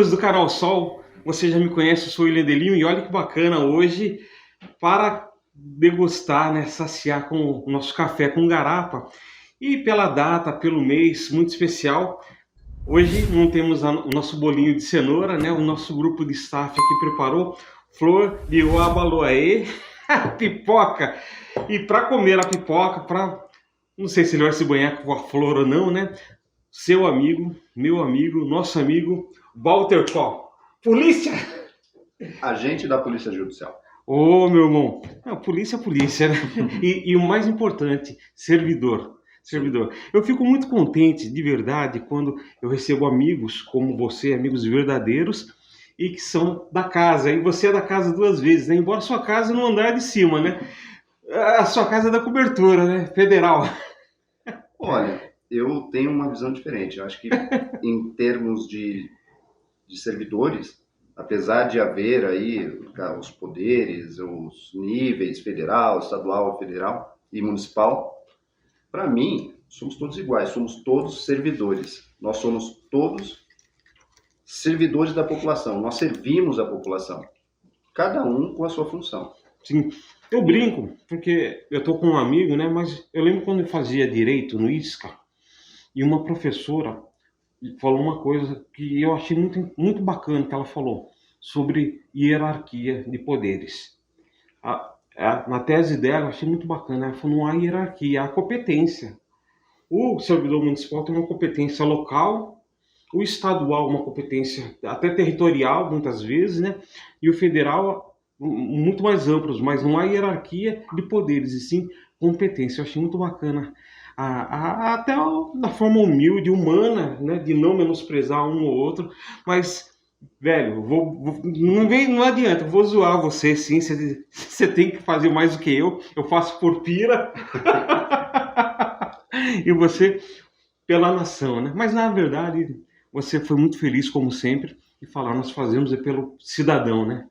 amigos do Canal Sol, você já me conhece, eu sou o William Delinho e olha que bacana hoje para degustar, né, saciar com o nosso café com garapa. E pela data, pelo mês, muito especial, hoje não temos o nosso bolinho de cenoura, né? O nosso grupo de staff aqui preparou flor de abaloaê, pipoca. E para comer a pipoca, não sei se ele vai se banhar com a flor ou não, né? Seu amigo, meu amigo, nosso amigo, Walter Kopp. Polícia! Agente da Polícia Judicial. Ô, meu irmão, não, polícia é polícia, né? E o mais importante, servidor. Eu fico muito contente, de verdade, quando eu recebo amigos como você, amigos verdadeiros, e que são da casa. E você é da casa duas vezes, né? Embora sua casa no andar de cima, né? A sua casa é da cobertura, né? Federal. Olha, eu tenho uma visão diferente. Eu acho que em termos de servidores, apesar de haver aí os poderes, os níveis federal, estadual, federal e municipal, para mim, somos todos iguais, somos todos servidores. Nós somos todos servidores da população, nós servimos a população, cada um com a sua função. Sim, eu brinco, porque eu tô com um amigo, né? Mas eu lembro quando eu fazia direito no ISCA, e uma professora falou uma coisa que eu achei muito bacana que ela falou, sobre hierarquia de poderes. Na tese dela, eu achei muito bacana, ela falou, não há hierarquia, há competência. O servidor municipal tem uma competência local, o estadual uma competência até territorial, muitas vezes, né? E o federal, muito mais amplos, mas não há hierarquia de poderes, e sim competência. Eu achei muito bacana. Até da forma humilde, humana, né? De não menosprezar um ou outro, mas... Velho, não adianta, eu vou zoar você, sim, você tem que fazer mais do que eu faço por pira, e você pela nação, né? Mas na verdade, você foi muito feliz, como sempre, e falar, nós fazemos pelo cidadão, né?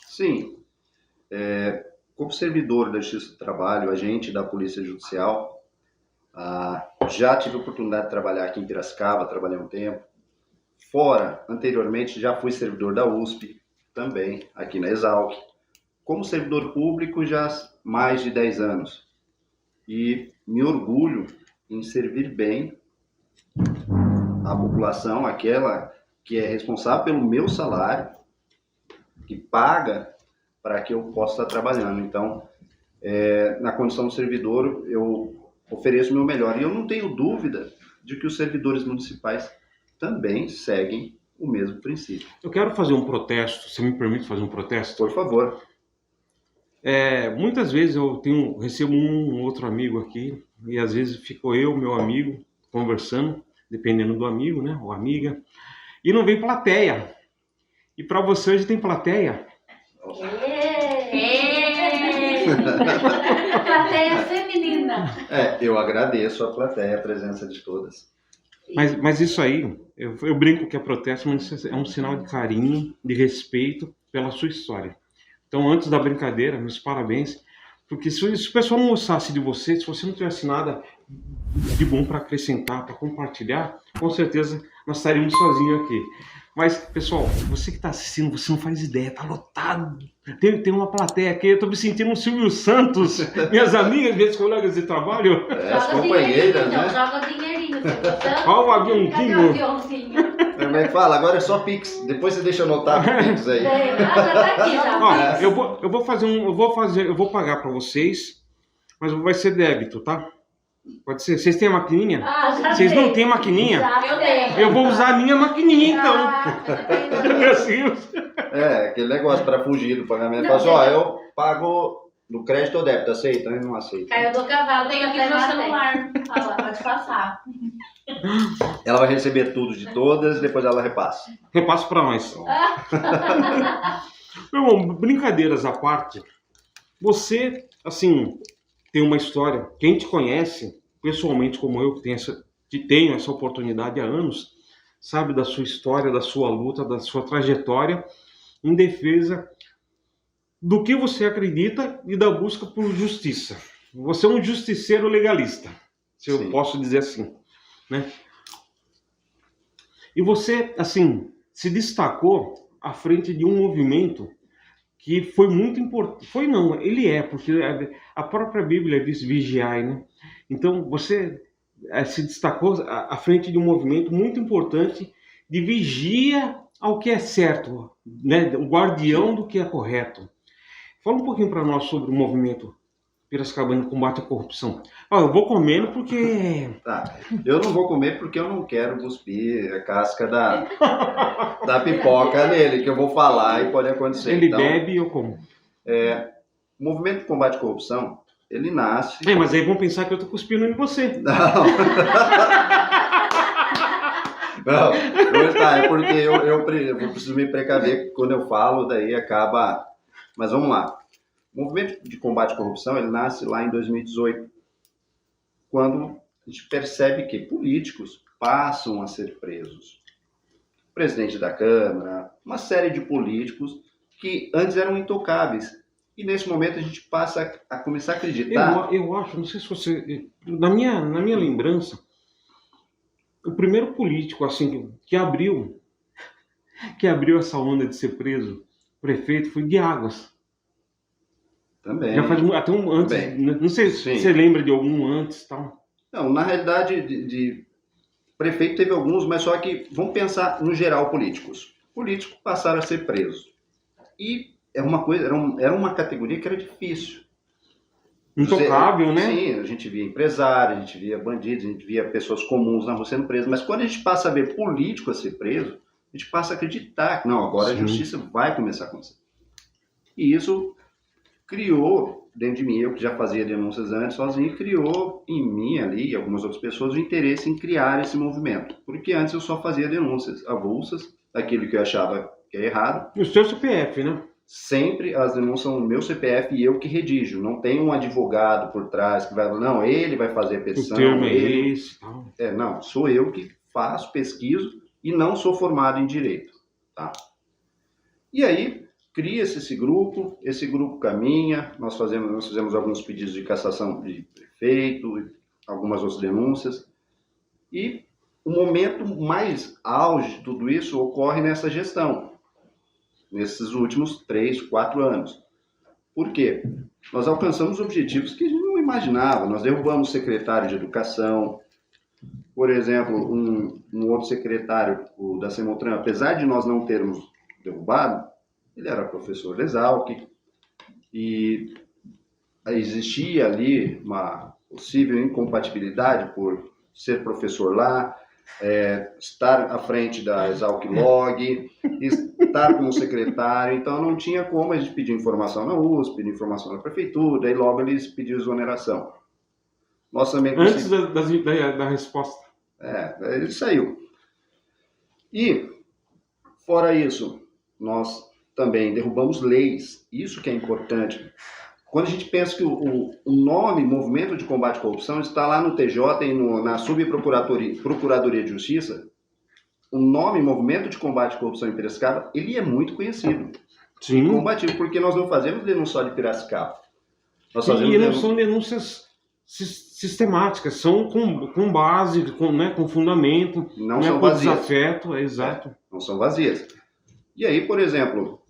Sim, como servidor da Justiça do Trabalho, agente da Polícia Judicial, já tive a oportunidade de trabalhar aqui em Piracicaba, trabalhei um tempo. Fora, anteriormente, já fui servidor da USP, também, aqui na Exalc. Como servidor público, já há mais de 10 anos. E me orgulho em servir bem a população, aquela que é responsável pelo meu salário, que paga para que eu possa estar trabalhando. Então, na condição de servidor, eu ofereço o meu melhor. E eu não tenho dúvida de que os servidores municipais também seguem o mesmo princípio. Eu quero fazer um protesto, se me permite fazer um protesto? Por favor. Muitas vezes eu recebo um outro amigo aqui, e às vezes fico eu, meu amigo, conversando, dependendo do amigo, né, ou amiga, e não vem plateia. E para você hoje tem plateia? Plateia feminina. Eu agradeço a plateia, a presença de todas. Mas isso aí, eu brinco que é protesto, mas isso é um sinal de carinho, de respeito pela sua história. Então, antes da brincadeira, meus parabéns, porque se o pessoal não gostasse de você, se você não tivesse nada de bom para acrescentar, para compartilhar, com certeza nós estaríamos sozinhos aqui. Mas, pessoal, você que está assistindo, você não faz ideia, tá lotado. Tem uma plateia aqui, eu estou me sentindo um Silvio Santos, minhas amigas, meus colegas de trabalho. As companheiras, né? Joga dinheirinho, Olha o aviãozinho. Como é que fala? Agora é só Pix. Depois você deixa anotar o Pix aí. Ó, eu vou pagar para vocês, mas vai ser débito, tá? Pode ser. Vocês têm a maquininha? Vocês não têm maquininha? Eu tenho. Eu vou usar a minha maquininha, então. Aquele negócio para fugir do pagamento. Fala assim, eu pago no crédito ou débito, aceita? Eu não aceito. Caiu do cavalo, tem aqui no celular. Olha lá, pode passar. Ela vai receber tudo de todas, depois ela repassa. Repassa para nós. Meu irmão, brincadeiras à parte, você, assim, tem uma história. Quem te conhece, pessoalmente como eu, que tenho essa oportunidade há anos, sabe da sua história, da sua luta, da sua trajetória em defesa do que você acredita e da busca por justiça. Você é um justiceiro legalista, se eu posso dizer assim, né? E você, assim, se destacou à frente de um movimento que foi muito importante. Foi não, ele é, porque a própria Bíblia diz vigiai, né? Então você se destacou à frente de um movimento muito importante de vigia ao que é certo, né? O guardião do que é correto. Fala um pouquinho para nós sobre o movimento Piracicabana de combate à corrupção. Eu vou comendo porque... Tá. Eu não vou comer porque eu não quero cuspir a casca da pipoca nele, que eu vou falar e pode acontecer. Ele então, bebe e eu como. O movimento de combate à corrupção, ele nasce... Mas aí vão pensar que eu tô cuspindo em você. Não. Não está, é porque eu preciso me precaver quando eu falo, daí acaba... Mas vamos lá. O movimento de combate à corrupção, ele nasce lá em 2018, quando a gente percebe que políticos passam a ser presos. O presidente da Câmara, uma série de políticos que antes eram intocáveis. E nesse momento a gente passa a começar a acreditar... Eu acho, não sei se você... Na minha lembrança, o primeiro político assim que abriu essa onda de ser preso, prefeito, foi de Águas. Também. Já faz até um antes, Também. Não sei se você lembra de algum antes e tal. Não, na realidade, de prefeito teve alguns, mas só que vamos pensar no geral políticos. Políticos passaram a ser presos. E era uma categoria que era difícil. Intocável, né? Sim, a gente via empresário, a gente via bandidos, a gente via pessoas comuns na rua sendo presas. Mas quando a gente passa a ver político a ser preso, a gente passa a acreditar que não, agora a justiça vai começar a acontecer. E isso criou dentro de mim, eu que já fazia denúncias antes sozinho, criou em mim ali e algumas outras pessoas o interesse em criar esse movimento. Porque antes eu só fazia denúncias avulsas, aquilo que eu achava que é errado. E o seu CPF, né? Sempre as denúncias são no meu CPF e eu que redijo. Não tem um advogado por trás que vai... Não, ele vai fazer a petição. O termo é esse. Não, sou eu que faço, pesquiso e não sou formado em direito. Tá? E aí, cria-se esse grupo caminha, nós fizemos alguns pedidos de cassação de prefeito, algumas outras denúncias. E o momento mais auge de tudo isso ocorre nessa gestão. Nesses últimos 3, 4 anos. Por quê? Nós alcançamos objetivos que a gente não imaginava. Nós derrubamos secretário de educação. Por exemplo, um outro secretário, o da Semotran, apesar de nós não termos derrubado, ele era professor da Exalc. E existia ali uma possível incompatibilidade por ser professor lá, estar à frente da Exalc Log, estar como secretário, então não tinha como a gente pedir informação na USP, pedir informação na prefeitura, e logo eles pediram exoneração. Nós também antes da resposta. Ele saiu. E, fora isso, nós também derrubamos leis, isso que é importante. Quando a gente pensa que o nome Movimento de Combate à Corrupção está lá no TJ e na Subprocuradoria de Justiça, o nome Movimento de Combate à Corrupção em Piracicaba, ele é muito conhecido. Sim. Combativo, porque nós não fazemos denúncia só de Piracicaba. Nós fazemos e não são denúncias sistemáticas, são com base, com fundamento, não são vazias. Desafeto, exato. Não são vazias. E aí, por exemplo,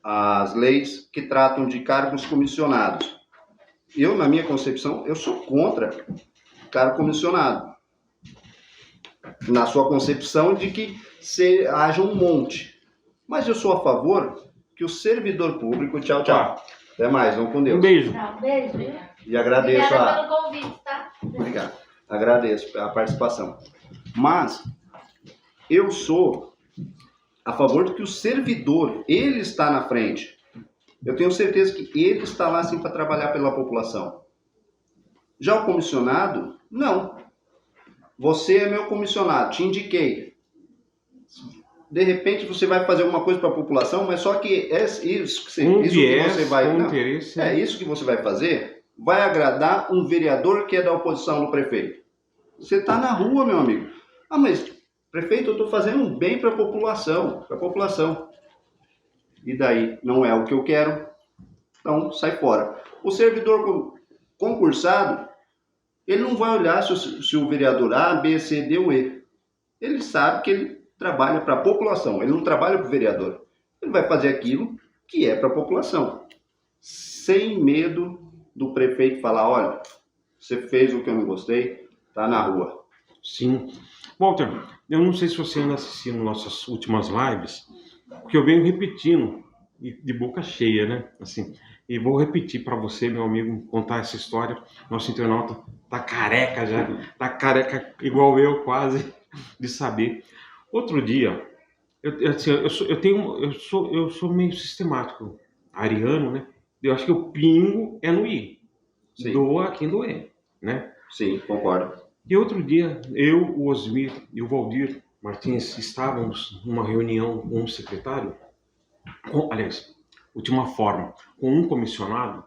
as leis que tratam de cargos comissionados. Eu, na minha concepção, eu sou contra cargo comissionado. Na sua concepção de que haja um monte. Mas eu sou a favor que o servidor público... Tchau, tchau. Até mais, vamos com Deus. Um beijo. Beijo. E agradeço Obrigada pelo convite, tá? Obrigado. Agradeço a participação. Mas eu sou a favor de que o servidor, ele está na frente. Eu tenho certeza que ele está lá sim para trabalhar pela população. Já o comissionado, não. Você é meu comissionado, te indiquei. De repente você vai fazer alguma coisa para a população, mas só que isso que você vai fazer vai agradar um vereador que é da oposição do prefeito. Você está na rua, meu amigo. Mas prefeito, eu estou fazendo um bem para a população, E daí não é o que eu quero, então sai fora. O servidor concursado, ele não vai olhar se o vereador A, B, C, D ou E. Ele sabe que trabalha para a população, ele não trabalha para o vereador. Ele vai fazer aquilo que é para a população, sem medo do prefeito falar, olha, você fez o que eu não gostei, tá na rua. Sim. Walter, eu não sei se você ainda assistiu nossas últimas lives, porque eu venho repetindo, de boca cheia, né? Assim, e vou repetir para você, meu amigo, contar essa história. Nosso internauta tá careca já, tá careca igual eu quase, de saber. Outro dia, assim, eu sou meio sistemático, ariano, né? Eu acho que o pingo é no i. Sim. Doa quem doer, né? Sim, concordo. E outro dia, eu, o Osmir e o Valdir Martins estávamos numa reunião com um secretário, aliás, última forma, com um comissionado.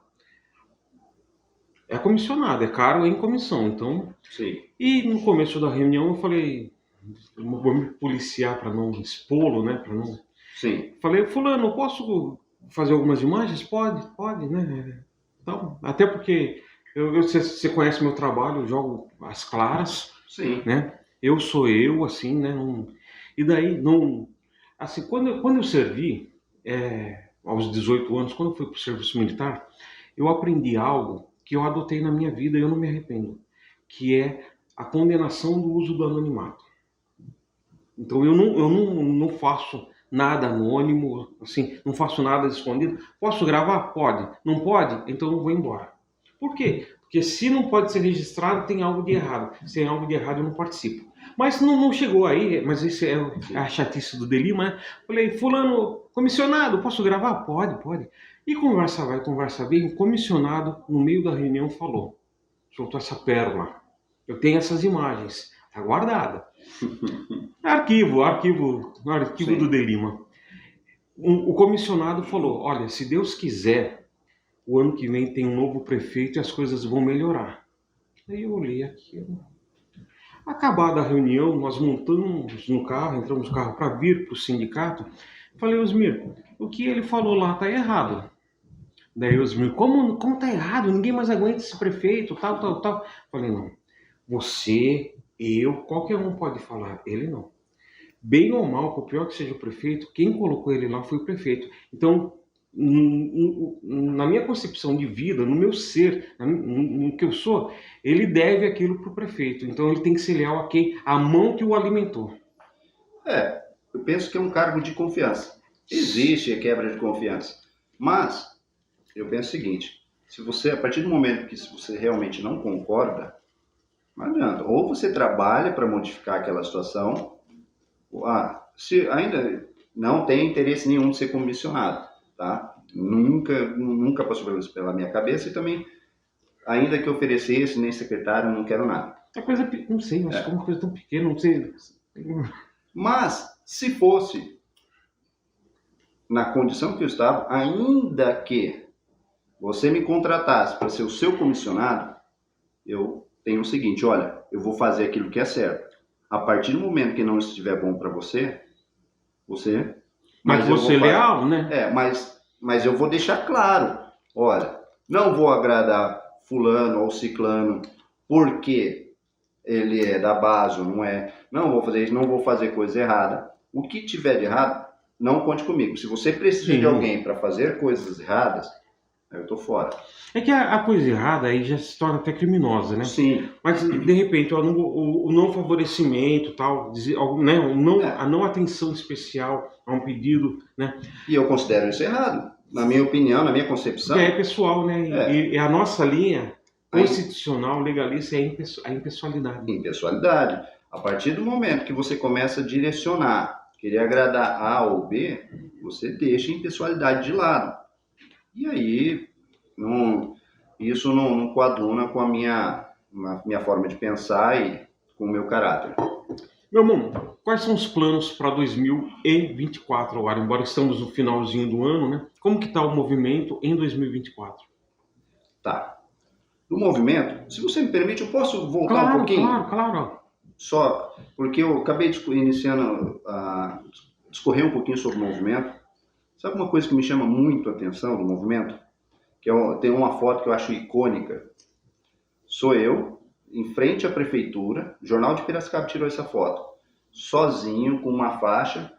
É comissionado, é caro em comissão, então... Sim. E no começo da reunião eu falei, vou me policiar para não expô-lo, né? Para não... Sim. Falei, fulano, posso fazer algumas imagens? Pode, né? Então, até porque você conhece meu trabalho, eu jogo as claras, Sim. né? Eu sou eu, assim, né? E daí, não... Assim, quando eu servi, aos 18 anos, quando eu fui para o serviço militar, eu aprendi algo que eu adotei na minha vida e eu não me arrependo, que é a condenação do uso do anonimato. Então eu não faço nada anônimo, assim, não faço nada escondido. Posso gravar? Pode. Não pode? Então eu vou embora. Por quê? Porque se não pode ser registrado, tem algo de errado. Se tem algo de errado, eu não participo. Mas não chegou aí, mas isso é a chatice do Delima, né? Falei, fulano, comissionado, posso gravar? Pode. E conversa vai, conversa vem, o comissionado, no meio da reunião, soltou essa pérola. Eu tenho essas imagens, tá guardada. Arquivo Sim. do Delima. O comissionado falou, olha, se Deus quiser, o ano que vem tem um novo prefeito e as coisas vão melhorar. Aí eu olhei aquilo. Acabada a reunião, nós montamos no carro, entramos no carro para vir para o sindicato. Falei, Osmir, o que ele falou lá tá errado. Daí Osmir, como tá errado? Ninguém mais aguenta esse prefeito, tal. Falei, não, você, eu, qualquer um pode falar, ele não. Bem ou mal, por pior que seja o prefeito, quem colocou ele lá foi o prefeito. Então, na minha concepção de vida, no meu ser, no que eu sou, ele deve aquilo para o prefeito. Então ele tem que ser leal a quem? A mão que o alimentou. Eu penso que é um cargo de confiança. Existe a quebra de confiança. Mas, eu penso o seguinte, se você, a partir do momento que você realmente não concorda, não adianta. Ou você trabalha para modificar aquela situação, se ainda não tem interesse nenhum de ser comissionado, tá? Nunca passou pela minha cabeça e também, ainda que oferecesse, nem secretário, não quero nada. É coisa, não sei, acho que é uma coisa tão pequena, não sei. Mas, se fosse na condição que eu estava, ainda que você me contratasse para ser o seu comissionado, eu tenho o seguinte, olha, eu vou fazer aquilo que é certo. A partir do momento que não estiver bom para você... Mas você é leal, né? Mas eu vou deixar claro, olha, não vou agradar fulano ou ciclano porque ele é da base ou não é. Não vou fazer isso, não vou fazer coisa errada. O que tiver de errado, não conte comigo. Se você precisa de alguém para fazer coisas erradas, eu tô fora. É que a coisa errada aí já se torna até criminosa, né? Sim. Mas, de repente, o não favorecimento, tal, né? A não atenção especial a um pedido, né? E eu considero isso errado. Na minha opinião, na minha concepção. Que é pessoal, né? E a nossa linha constitucional, legalista, é a impessoalidade. Impessoalidade. A partir do momento que você começa a direcionar, querer agradar A ou B, você deixa a impessoalidade de lado. E aí, isso não coaduna com a minha forma de pensar e com o meu caráter. Meu irmão, quais são os planos para 2024 agora? Embora estamos no finalzinho do ano, né? Como que está o movimento em 2024? Tá. No movimento, se você me permite, eu posso voltar um pouquinho? Claro. Só porque eu acabei iniciando a discorrer um pouquinho sobre o movimento. Sabe uma coisa que me chama muito a atenção do movimento? Tem uma foto que eu acho icônica. Sou eu, em frente à prefeitura, o Jornal de Piracicaba tirou essa foto. sozinho, com uma faixa,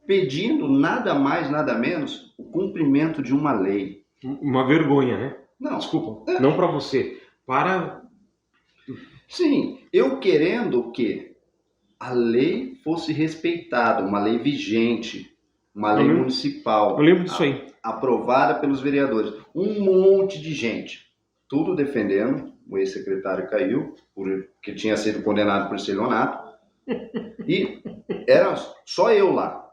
pedindo nada mais, nada menos, o cumprimento de uma lei. Uma vergonha, né? Não. Desculpa, não para você, para... Sim, eu querendo que a lei fosse respeitada, uma lei vigente, uma lei municipal. Eu lembro disso aí. Aprovada pelos vereadores. Um monte de gente, tudo defendendo. O ex-secretário caiu, porque tinha sido condenado por estelionato. E era só eu lá.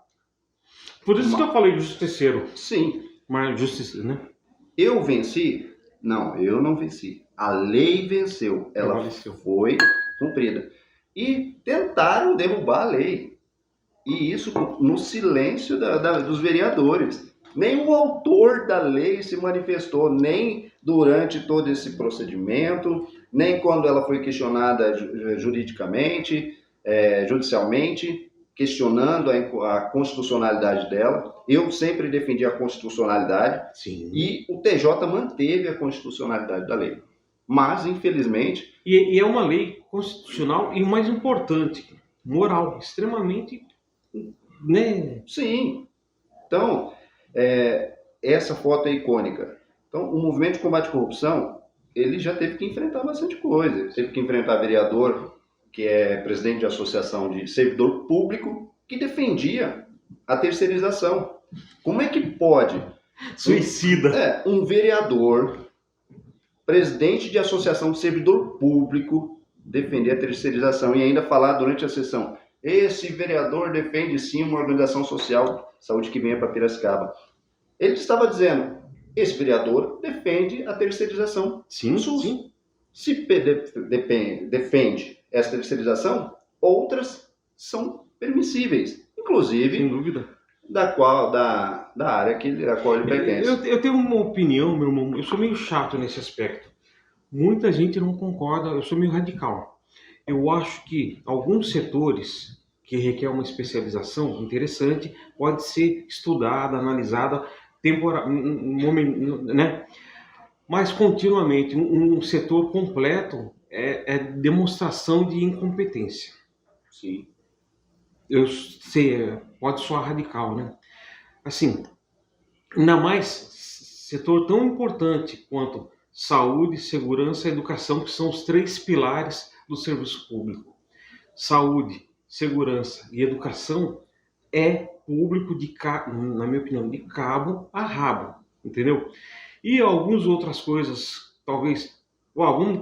Por isso que eu falei do justiceiro. Sim. Mas justiceiro, né? Eu venci? Não, eu não venci. A lei venceu. Ela foi cumprida. E tentaram derrubar a lei. E isso no silêncio dos vereadores. Nem o autor da lei se manifestou, nem durante todo esse procedimento, nem quando ela foi questionada juridicamente, judicialmente, questionando a constitucionalidade dela. Eu sempre defendi a constitucionalidade. Sim. E o TJ manteve a constitucionalidade da lei. Mas, infelizmente... E é uma lei constitucional e, o mais importante, moral, extremamente... né? Sim. Então, essa foto é icônica. Então, o movimento de combate à corrupção, ele já teve que enfrentar bastante coisa. Ele teve que enfrentar vereador, que é presidente de associação de servidor público, que defendia a terceirização. Como é que pode... Suicida. Um vereador, presidente de associação de servidor público, defender a terceirização e ainda falar durante a sessão: esse vereador defende sim uma organização social, saúde que venha para Piracicaba. Ele estava dizendo: esse vereador defende a terceirização. Sim, sim. Se defende essa terceirização, outras são permissíveis, inclusive, sem dúvida, da área a qual ele pertence. Eu tenho uma opinião, meu irmão, eu sou meio chato nesse aspecto. Muita gente não concorda, eu sou meio radical. Eu acho que alguns setores que requer uma especialização interessante pode ser estudada, analisada, né? Mas continuamente um setor completo é demonstração de incompetência. Sim. Eu sei, pode soar radical, né? Assim, ainda mais setor tão importante quanto saúde, segurança e educação, que são os 3 pilares do serviço público. Saúde, segurança e educação é público na minha opinião, de cabo a rabo, entendeu? E algumas outras coisas, talvez, vamos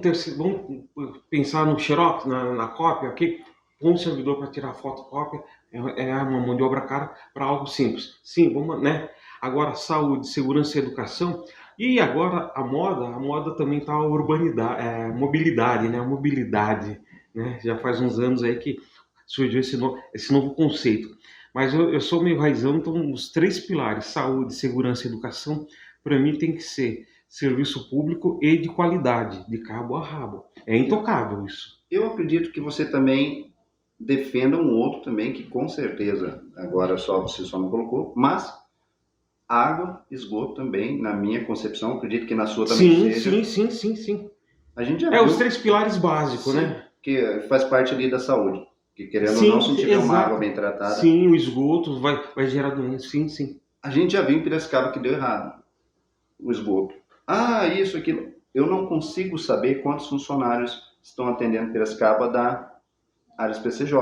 pensar no xerox, na cópia, ok? Um servidor para tirar fotocópia é uma mão de obra cara para algo simples. Sim, vamos, né? Agora, saúde, segurança e educação. E agora a moda também está a urbanidade, mobilidade, né? A mobilidade, né? Já faz uns anos aí que surgiu esse novo conceito. Mas eu sou meio raizão, então os 3 pilares, saúde, segurança e educação, para mim tem que ser serviço público e de qualidade, de cabo a rabo. É intocável isso. Eu acredito que você também defenda um outro também, que com certeza, agora você só não colocou, mas água, esgoto também, na minha concepção, acredito que na sua também seja. Sim. A gente já viu, os 3 pilares básicos, sim, né? Que faz parte ali da saúde. Que querendo ou não, se tiver uma água bem tratada... Sim, o esgoto vai gerar doença, sim. A gente já viu em Piracicaba que deu errado o esgoto. Isso, aquilo. Eu não consigo saber quantos funcionários estão atendendo Piracicaba da área PCJ.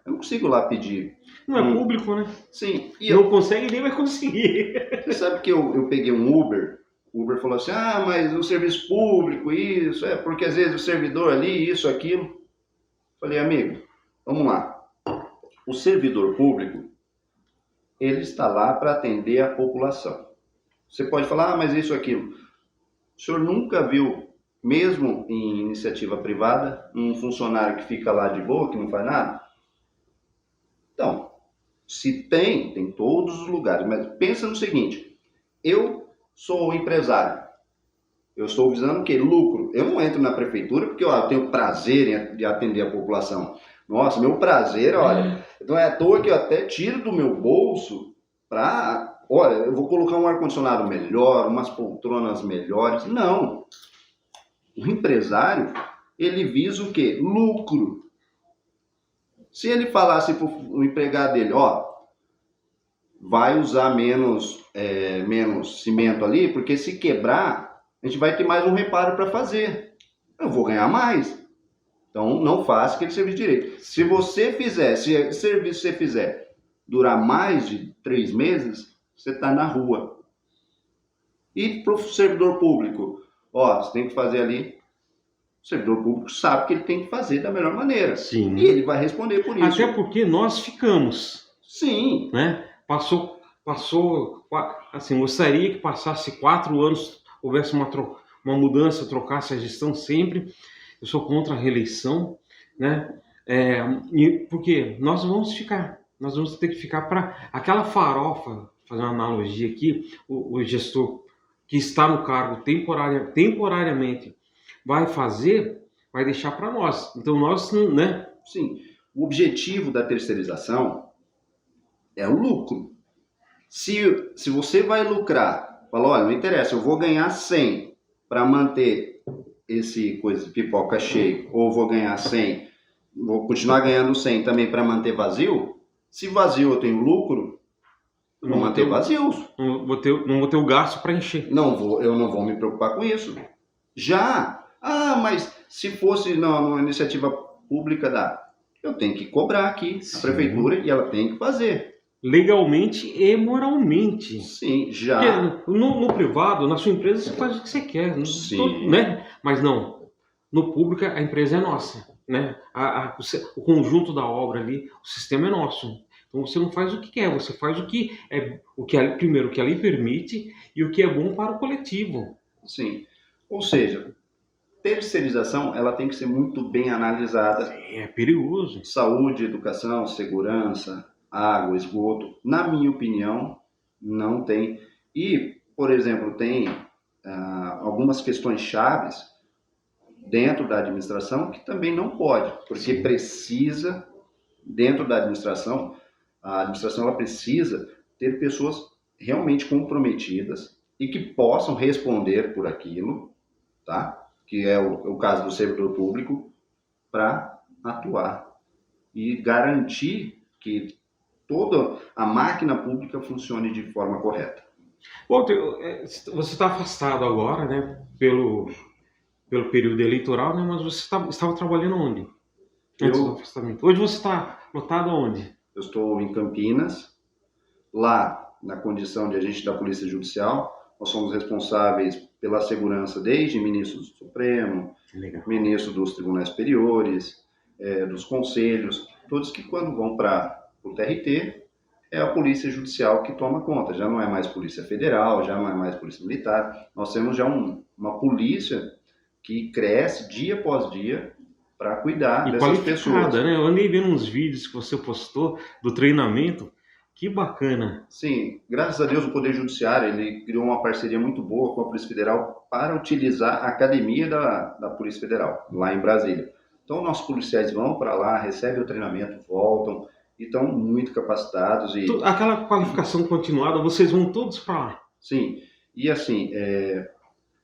Eu não consigo lá pedir. Não é público, né? Sim. Não consegue, nem vai conseguir. Você sabe que eu peguei um Uber. O Uber falou assim: mas o serviço público, isso, porque às vezes o servidor ali, isso, aquilo. Falei: amigo, vamos lá. O servidor público, ele está lá para atender a população. Você pode falar: mas isso, aquilo. O senhor nunca viu, mesmo em iniciativa privada, um funcionário que fica lá de boa, que não faz nada? Então, se tem todos os lugares. Mas pensa no seguinte: eu sou empresário. Eu estou visando o quê? Lucro. Eu não entro na prefeitura porque eu tenho prazer de atender a população. Nossa, meu prazer, olha, não é à toa que eu até tiro do meu bolso para, olha, eu vou colocar um ar-condicionado melhor, umas poltronas melhores. Não. O empresário, ele visa o quê? Lucro. Se ele falasse para o empregado dele, ó, vai usar menos cimento ali, porque se quebrar, a gente vai ter mais um reparo para fazer. Eu vou ganhar mais. Então, não faça aquele serviço direito. Se você fizer, se esse serviço você fizer durar mais de 3 meses, você está na rua. E para o servidor público, ó, você tem que fazer ali. O servidor público sabe que ele tem que fazer da melhor maneira. Sim. E ele vai responder por isso. Até porque nós ficamos. Sim. Né? Passou, assim, gostaria que passasse 4 anos, houvesse uma mudança, trocasse a gestão sempre. Eu sou contra a reeleição, né? Porque nós vamos ter que ficar para aquela farofa, fazer uma analogia aqui, o gestor que está no cargo temporariamente vai deixar para nós. Então nós, né? Sim, o objetivo da terceirização é o lucro. Se você vai lucrar, fala, olha, não interessa, eu vou ganhar 100 para manter esse coisa de pipoca cheio, ou vou ganhar 100, vou continuar ganhando 100 também para manter vazio. Se vazio eu tenho lucro, eu vou manter vazio. Não vou ter o gasto para encher. Eu não vou me preocupar com isso. Mas se fosse numa iniciativa pública, eu tenho que cobrar aqui a prefeitura e ela tem que fazer. Legalmente e moralmente. Sim, já. Porque no privado, na sua empresa, você faz o que você quer. Sim. Né? Mas não. No público, a empresa é nossa. Né? O conjunto da obra ali, o sistema é nosso. Então você não faz o que quer, você faz primeiro o que a lei permite e o que é bom para o coletivo. Sim. Ou seja, terceirização ela tem que ser muito bem analisada. É perigoso. Saúde, educação, segurança, água, esgoto, na minha opinião, não tem. E, por exemplo, tem algumas questões chaves dentro da administração que também não pode, porque precisa, dentro da administração, a administração ela precisa ter pessoas realmente comprometidas e que possam responder por aquilo, tá? Que é o caso do servidor público, para atuar e garantir que toda a máquina pública funcione de forma correta. Walter, você está afastado agora, né, pelo período eleitoral, né, mas você estava trabalhando onde? Antes do afastamento. Hoje você está lotado aonde? Eu estou em Campinas, lá na condição de agente da Polícia Judicial. Nós somos responsáveis pela segurança desde ministro do Supremo, ministro dos Tribunais Superiores, dos conselhos, todos que quando vão para o TRT, é a Polícia Judicial que toma conta. Já não é mais Polícia Federal, já não é mais Polícia Militar. Nós temos já uma polícia que cresce dia após dia para cuidar dessas pessoas. Né? Eu andei vendo uns vídeos que você postou do treinamento. Que bacana. Sim, graças a Deus o Poder Judiciário ele criou uma parceria muito boa com a Polícia Federal para utilizar a academia da Polícia Federal, lá em Brasília. Então, nossos policiais vão para lá, recebem o treinamento, voltam e estão muito capacitados. Aquela qualificação continuada, vocês vão todos para lá? Sim, e assim,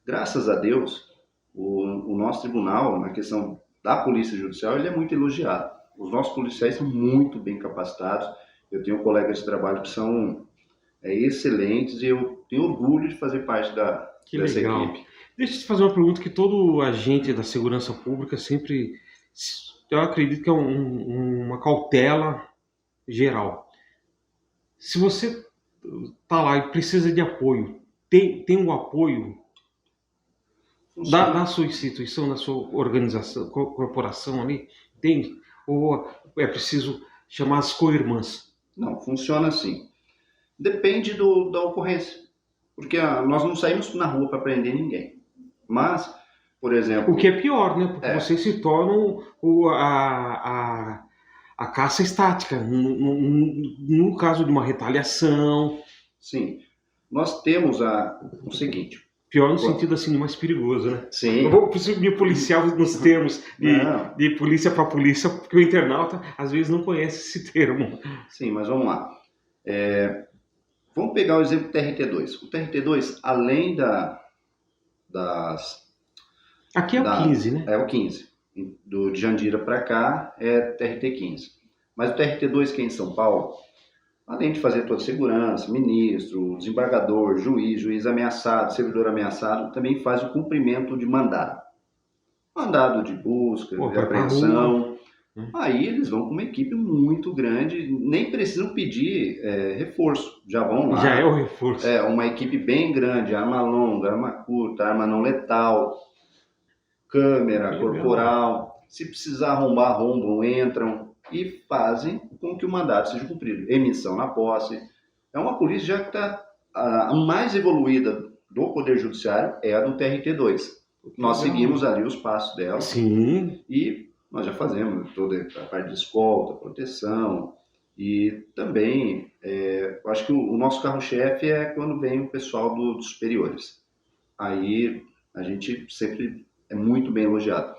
graças a Deus, o nosso tribunal, na questão da Polícia Judicial, ele é muito elogiado. Os nossos policiais são muito bem capacitados. Eu tenho colegas de trabalho que são excelentes e eu tenho orgulho de fazer parte dessa equipe. Deixa eu te fazer uma pergunta que todo agente da segurança pública sempre, eu acredito que é uma cautela geral. Se você está lá e precisa de apoio, tem um apoio da sua instituição, da sua organização, corporação ali? Tem? Ou é preciso chamar as co-irmãs? Não, funciona assim. Depende da ocorrência. Porque nós não saímos na rua para prender ninguém. Mas, por exemplo... O que é pior, né? Porque vocês se tornam a caça estática. No caso de uma retaliação... Sim. Nós temos o seguinte... Pior no sentido assim, mais perigoso, né? Sim. Eu preciso me policiar nos termos de polícia para polícia, porque o internauta às vezes não conhece esse termo. Sim, mas vamos lá. Vamos pegar o exemplo do TRT2. O TRT2, além das... Aqui é o 15, né? É o 15. De Jandira para cá é TRT15. Mas o TRT2 que é em São Paulo, além de fazer toda a segurança, ministro, desembargador, juiz ameaçado, servidor ameaçado, também faz o cumprimento de mandado. Mandado de busca, de apreensão. Aí eles vão com uma equipe muito grande, nem precisam pedir reforço, já vão lá. Já é o reforço. É, uma equipe bem grande, arma longa, arma curta, arma não letal, câmera corporal. Se precisar arrombar, arrombam, entram e fazem com que o mandato seja cumprido. Emissão na posse. É uma polícia já que está a mais evoluída do Poder Judiciário, é a do TRT2. Nós seguimos ali os passos dela. Sim. E nós já fazemos toda a parte de escolta, proteção. E também, eu acho que o nosso carro-chefe é quando vem o pessoal dos superiores. Aí a gente sempre é muito bem elogiado.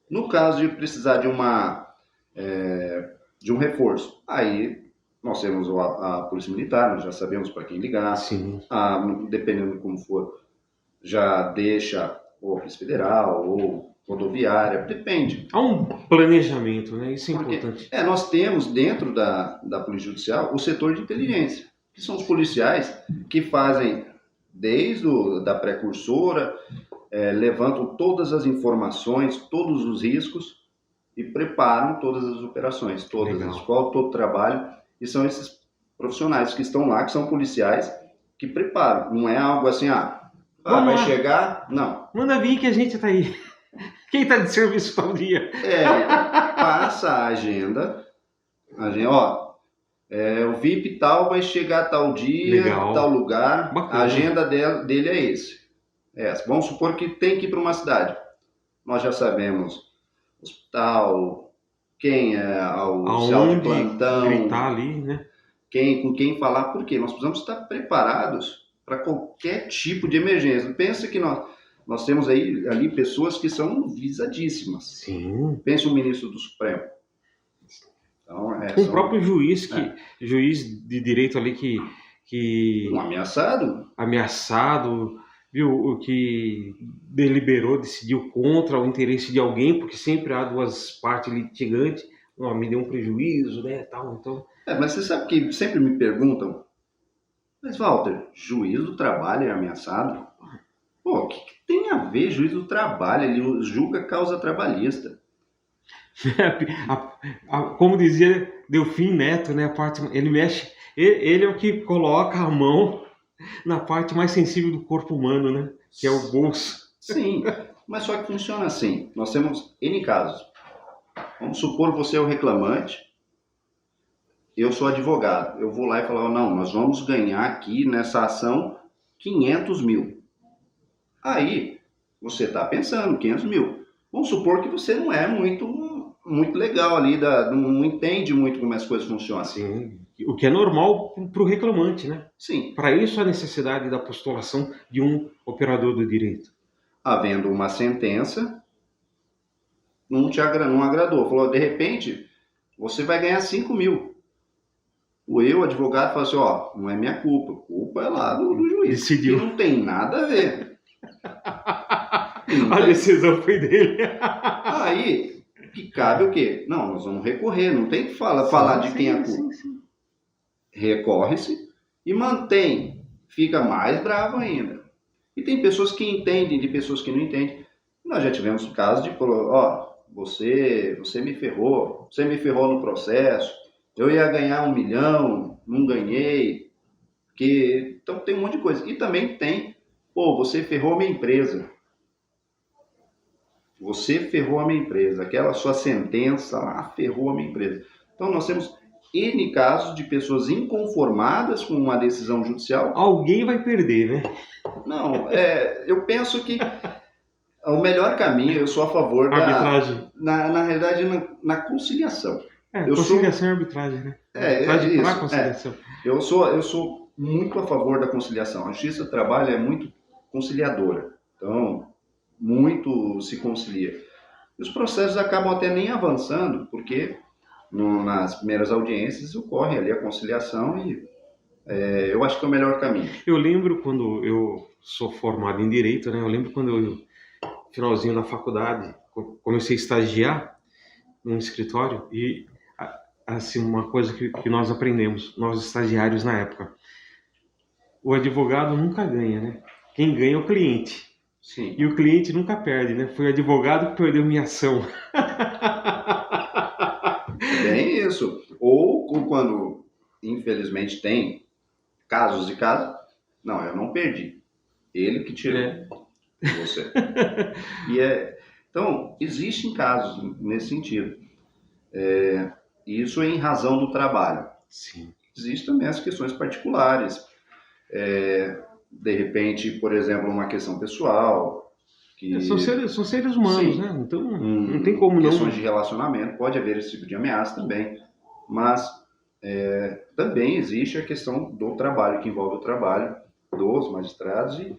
No caso de precisar de um reforço, aí nós temos a Polícia Militar, nós já sabemos para quem ligar. Sim. Dependendo de como for, já deixa ou a Polícia Federal ou rodoviária, depende. Há um planejamento, né? Isso é importante. Nós temos dentro da Polícia Judicial o setor de inteligência, que são os policiais que fazem desde da precursora, levantam todas as informações, todos os riscos e preparam todas as operações, todas as escolas, todo o trabalho. E são esses profissionais que estão lá, que são policiais, que preparam. Não é algo assim, vai chegar, não. Manda vir que a gente tá aí. Quem tá de serviço tal dia? Passa a agenda, o VIP tal vai chegar tal dia, tal lugar. Bacana. A agenda dele é esse. Vamos supor que tem que ir para uma cidade. Nós já sabemos hospital, quem é o oficial de plantão, gritar ali, né? Com quem falar, porque nós precisamos estar preparados para qualquer tipo de emergência. Pensa que nós temos ali pessoas que são visadíssimas. Sim. Pensa o ministro do Supremo. Então, o próprio juiz, juiz de direito ali que um ameaçado, viu, o que deliberou, decidiu contra o interesse de alguém, porque sempre há duas partes litigantes, me deu um prejuízo, né, tal, então... mas você sabe que sempre me perguntam, mas Walter, juiz do trabalho é ameaçado? O que tem a ver juiz do trabalho? Ele julga causa trabalhista. Como dizia Delfim Neto, né, ele mexe, ele é o que coloca a mão na parte mais sensível do corpo humano, né, que é o bolso. Sim, mas só que funciona assim. Nós temos N casos. Vamos supor você é o reclamante, eu sou advogado. Eu vou lá e falo, não, nós vamos ganhar aqui nessa ação 500 mil. Aí, você está pensando, 500 mil. Vamos supor que você não é muito legal ali, não entende muito como as coisas funcionam. Sim, o que é normal para o reclamante, né? Sim. Para isso a necessidade da postulação de um operador do direito. Havendo uma sentença, não agradou. Falou, de repente, você vai ganhar 5 mil. O advogado, fala assim, não é minha culpa. A culpa é lá do juiz. Decidiu. E não tem nada a ver. A decisão foi dele. Aí, que cabe o quê? Não, nós vamos recorrer. Não tem que falar de quem é a culpa. Sim. Recorre-se e mantém. Fica mais bravo ainda. E tem pessoas que entendem de pessoas que não entendem. Nós já tivemos casos de, você me ferrou. Você me ferrou no processo. Eu ia ganhar 1 milhão, não ganhei. Então tem um monte de coisa. E também tem, você ferrou a minha empresa. Você ferrou a minha empresa. Aquela sua sentença lá ferrou a minha empresa. Então nós temos N casos de pessoas inconformadas com uma decisão judicial. Alguém vai perder, né? Não, eu penso que o melhor caminho, eu sou a favor da arbitragem. Na realidade, na conciliação. Conciliação e arbitragem, né? Arbitragem para conciliação. Eu sou muito a favor da conciliação. A justiça do trabalho é muito conciliadora. Então, muito se concilia. E os processos acabam até nem avançando, porque nas primeiras audiências ocorre ali a conciliação e eu acho que é o melhor caminho. Eu lembro quando eu sou formado em Direito, né? Eu lembro quando eu, finalzinho da faculdade, comecei a estagiar num escritório e assim, uma coisa que nós aprendemos, nós estagiários na época. O advogado nunca ganha, né? Quem ganha é o cliente. Sim. E o cliente nunca perde, né? Foi o advogado que perdeu minha ação. Bem isso. Ou quando, infelizmente, tem casos e casos, não, eu não perdi. Ele que tirou de você. Então, existem casos nesse sentido. Isso em razão do trabalho. Sim. Existem também as questões particulares. De repente, por exemplo, uma questão pessoal. São seres humanos, sim, né? Então não tem como não. Questões de relacionamento, pode haver esse tipo de ameaça também. Mas também existe a questão do trabalho, que envolve o trabalho dos magistrados. E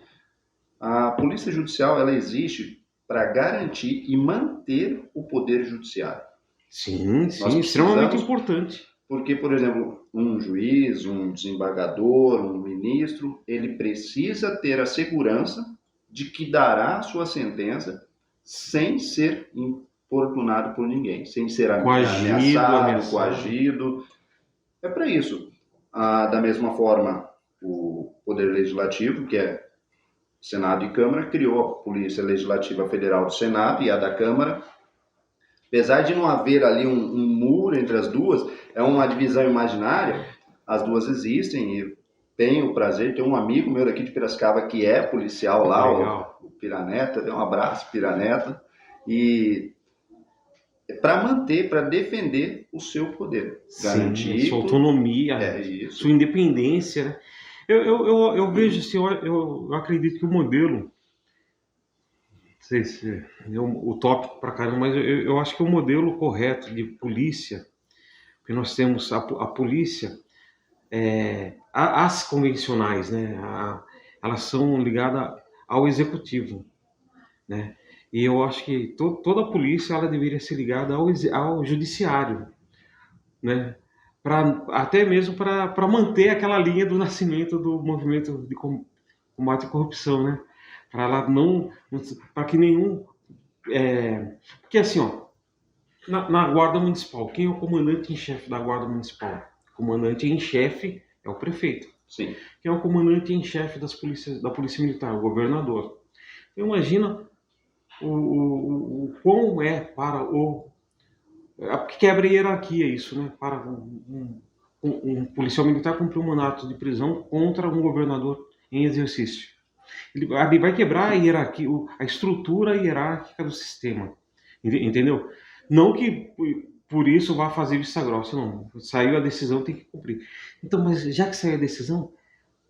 a Polícia Judicial, ela existe para garantir e manter o poder judiciário. Sim, extremamente importante. Porque, por exemplo, um juiz, um desembargador, um ministro, ele precisa ter a segurança de que dará a sua sentença sem ser importunado por ninguém, sem ser ameaçado, coagido. É para isso. Da mesma forma, o Poder Legislativo, que é Senado e Câmara, criou a Polícia Legislativa Federal do Senado e a da Câmara. Apesar de não haver ali um muro entre as duas, é uma divisão imaginária, as duas existem e tenho o prazer, tenho um amigo meu daqui de Piracicaba que é policial lá, o Piraneta, dê um abraço, Piraneta, e para manter, para defender o seu poder, garantir sua autonomia, sua independência, né? Eu vejo assim, eu acredito que o modelo, não sei se é utópico pra caramba, mas eu acho que o modelo correto de polícia, que nós temos a polícia, as convencionais, né? Elas são ligadas ao executivo, né? E eu acho que toda a polícia ela deveria ser ligada ao judiciário, né? Até mesmo para manter aquela linha do nascimento do movimento de combate à corrupção, né? Para ela para que nenhum, porque assim, ó, na Guarda Municipal, quem é o comandante em chefe da Guarda Municipal? O comandante em chefe é o prefeito. Sim. Quem é o comandante em chefe da Polícia Militar? O governador. Então, imagina o quão para que quebra a hierarquia isso, né? Para um policial militar cumprir um mandato de prisão contra um governador em exercício. Ele vai quebrar a hierarquia, a estrutura hierárquica do sistema, entendeu? Não que por isso vá fazer vista grossa, não. Saiu a decisão, tem que cumprir. Então, mas já que saiu a decisão,